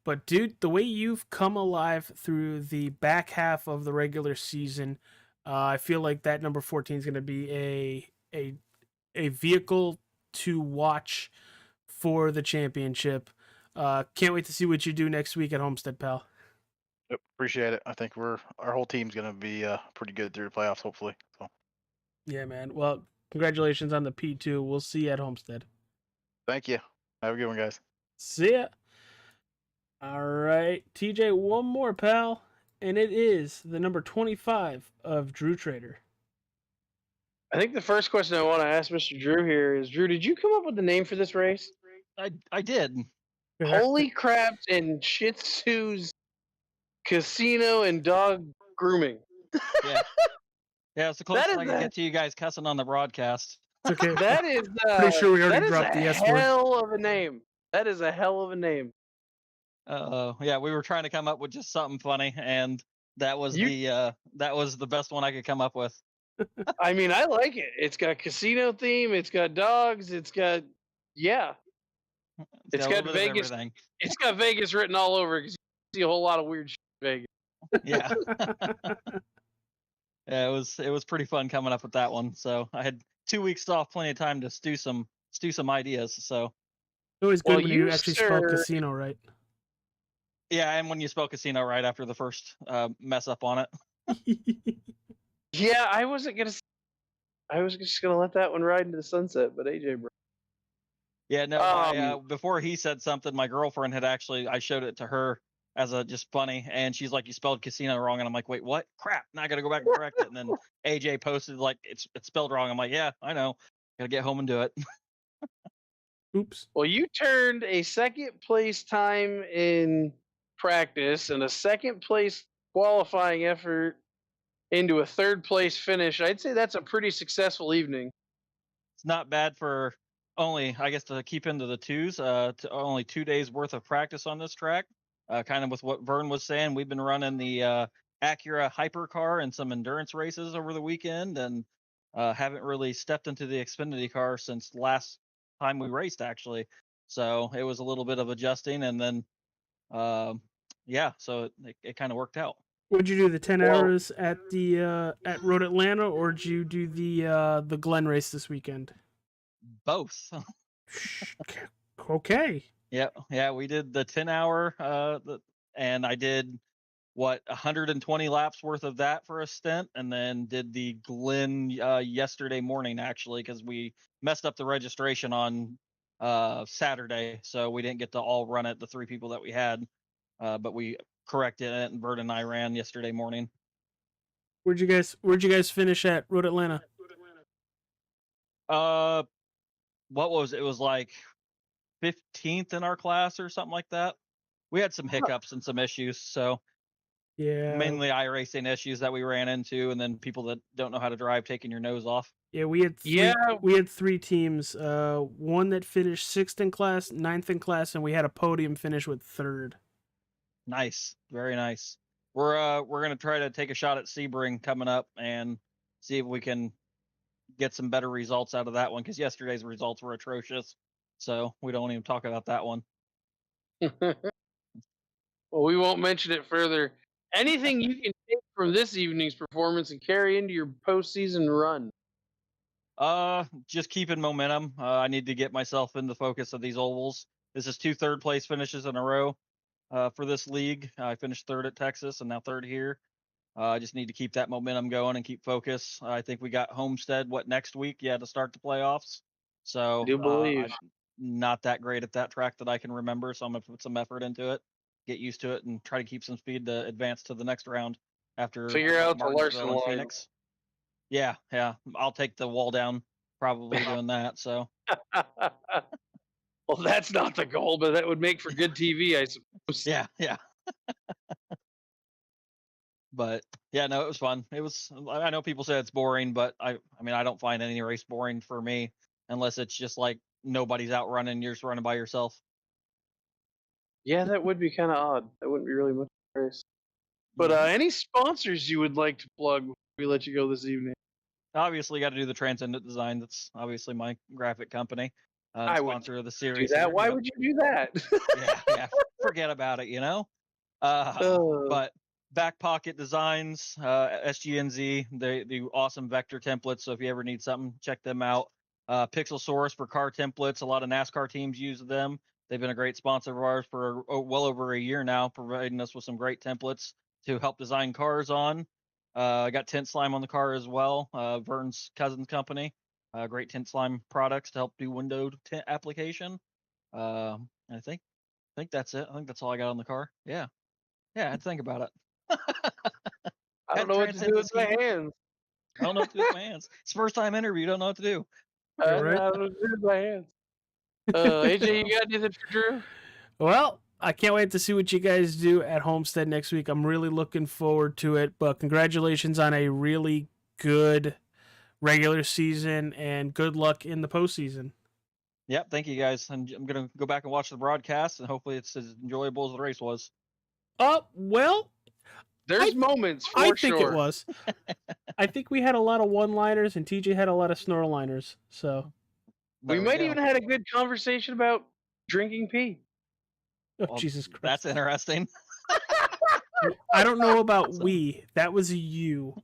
But dude, the way you've come alive through the back half of the regular season, I feel like that number 14 is going to be a vehicle to watch for the championship. Can't wait to see what you do next week at Homestead, pal. Yep, appreciate it. I think our whole team's going to be pretty good through the playoffs, hopefully. So Yeah, man. Well, congratulations on the P2. We'll see you at Homestead. thank you. Have a good one, guys. See ya. All right, TJ, one more, pal, and it is the number 25 of Drew Trader. I think the first question I want to ask Mr. Drew here is, Drew, did you come up with the name for this race? I did. Holy craps and Shih Tzu's casino and dog grooming. Yeah. Yeah, it's the closest is I can get to you guys cussing on the broadcast. It's okay. That is Pretty sure we already that is dropped the a S word. hell of a name. That is a hell of a name. Yeah, we were trying to come up with just something funny, and that was the best one I could come up with. I mean, I like it. It's got casino theme. It's got dogs. It's got It's got Vegas. Everything. It's got Vegas written all over because you see a whole lot of weird shit in Vegas. Yeah. Yeah, it was pretty fun coming up with that one. So I had 2 weeks off, plenty of time to stew some ideas. So It's always good Well, when you you, actually spell sir- casino right. yeah, and when you spell casino right after the first mess up on it. Yeah, I was just gonna let that one ride into the sunset, but AJ, bro. Yeah, no. Before he said something, my girlfriend had I showed it to her as a just funny, and she's like, "You spelled casino wrong," and I'm like, "Wait, what? Crap! Now I gotta go back and correct it." And then AJ posted like it's spelled wrong. I'm like, "Yeah, I know. Gotta get home and do it." Oops. Well, you turned a second place time in practice and a second place qualifying effort into a third place finish. I'd say that's a pretty successful evening. It's not bad for only, I guess, to keep into the twos. To only 2 days worth of practice on this track. Kind of with what Vern was saying, we've been running the Acura hypercar and some endurance races over the weekend, and haven't really stepped into the Xfinity car since last time we raced, actually. So it was a little bit of adjusting, and then yeah, so it kind of worked out. Would you do the 10 hours at the at Road Atlanta, or did you do the Glen race this weekend? Both. Okay. Yeah, we did the 10-hour, and I did 120 laps worth of that for a stint, and then did the Glen yesterday morning, actually, because we messed up the registration on Saturday, so we didn't get to all run it, the 3 people that we had, but we corrected it, and Bert and I ran yesterday morning. Where'd you guys finish at Road Atlanta? What was it? Was like 15th in our class or something like that. We had some hiccups and some issues, so Yeah. mainly iRacing issues that we ran into, and then people that don't know how to drive taking your nose off. Yeah, we had three teams. One that finished 6th in class, 9th in class, and we had a podium finish with 3rd. Nice, very nice. We're gonna try to take a shot at Sebring coming up and see if we can get some better results out of that one, because yesterday's results were atrocious. So we don't even talk about that one. Well, we won't mention it further. Anything you can take from this evening's performance and carry into your postseason run? Just keeping momentum. I need to get myself in the focus of these ovals. This is 2 third place finishes in a row for this league. I finished 3rd at Texas and now 3rd here. I just need to keep that momentum going and keep focus. I think we got Homestead next week? Yeah, to start the playoffs. So I do believe. I'm not that great at that track that I can remember, so I'm gonna put some effort into it, get used to it, and try to keep some speed to advance to the next round after Figure out the Martinsville Larson and line. Phoenix. Yeah, I'll take the wall down probably doing that. So Well, Well, that's not the goal, but that would make for good TV, I suppose. Yeah. But yeah, no, it was fun. It was. I know people say it's boring, but I mean, I don't find any race boring for me unless it's just like nobody's out running, you're just running by yourself. Yeah, that would be kind of odd. That wouldn't be really much of a race. But any sponsors you would like to plug before we let you go this evening? Obviously, got to do the Transcendent Design. That's obviously my graphic company, I would sponsor of the Do series. that. here, Why yep. would you do that? Yeah, forget about it, you know. But Back Pocket Designs, SGNZ, they do awesome vector templates. So if you ever need something, check them out. Pixel Source for car templates. A lot of NASCAR teams use them. They've been a great sponsor of ours for well over a year now, providing us with some great templates to help design cars on. I got Tint Slime on the car as well. Vern's cousin's company. Great Tint Slime products to help do window tint application. I think that's it. I think that's all I got on the car. Yeah, I had to think about it. I don't know what to do with my hands. I don't know what to do with my hands. It's first time interview. Don't know what to do. I don't know what to do with my hands. AJ, you got anything for Drew? Well, I can't wait to see what you guys do at Homestead next week. I'm really looking forward to it. But congratulations on a really good regular season and good luck in the postseason. Yep, thank you guys. I'm gonna go back and watch the broadcast, and hopefully it's as enjoyable as the race was. Well, there's moments for I sure. think it was. I think we had a lot of one-liners, and TJ had a lot of snore-liners. So we might even had a good conversation about drinking pee. Oh, well, Jesus Christ. That's interesting. I don't know about we. That was you.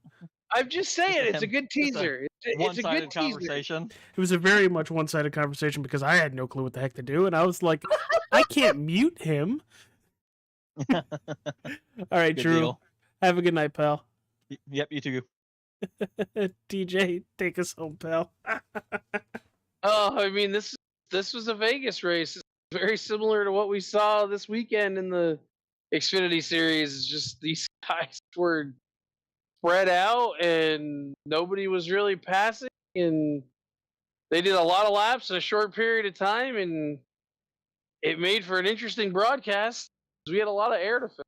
I'm just saying, it's a good teaser. It's a good conversation. It was a very much one-sided conversation because I had no clue what the heck to do, and I was like, I can't mute him. All right, good Drew. Deal. Have a good night, pal. Yep, you too. DJ, take us home, pal. I mean, this was a Vegas race. It's very similar to what we saw this weekend in the Xfinity series. It's just these guys were spread out and nobody was really passing, and they did a lot of laps in a short period of time, and it made for an interesting broadcast. We had a lot of air to fill.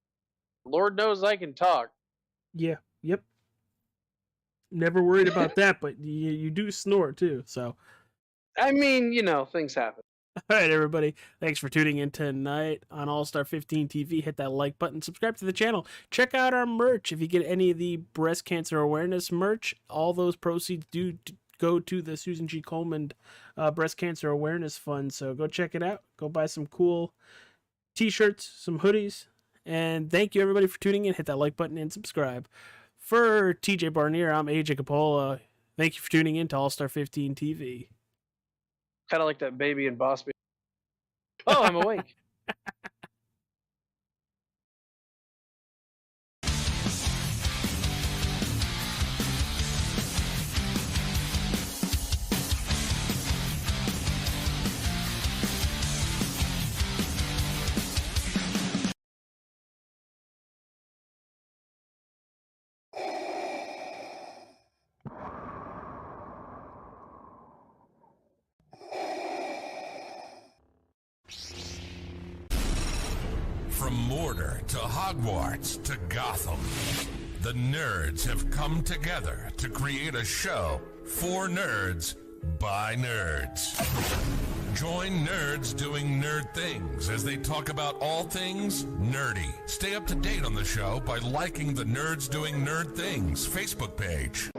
Lord knows I can talk. Yeah. Yep. Never worried about that, but you do snore too. So, I mean, things happen. All right, everybody. Thanks for tuning in tonight on All-Star 15 TV. Hit that like button. Subscribe to the channel. Check out our merch. If you get any of the breast cancer awareness merch, all those proceeds do go to the Susan G. Komen Breast Cancer Awareness Fund. So go check it out. Go buy some cool t-shirts, some hoodies. And thank you, everybody, for tuning in. Hit that like button and subscribe. For TJ Barnier, I'm AJ Capola. Thank you for tuning in to All-Star 15 TV. Kind of like that baby in Boss Baby. Oh, I'm awake. From Mordor to Hogwarts to Gotham, the nerds have come together to create a show for nerds by nerds. Join nerds doing nerd things as they talk about all things nerdy. Stay up to date on the show by liking the Nerds Doing Nerd Things Facebook page.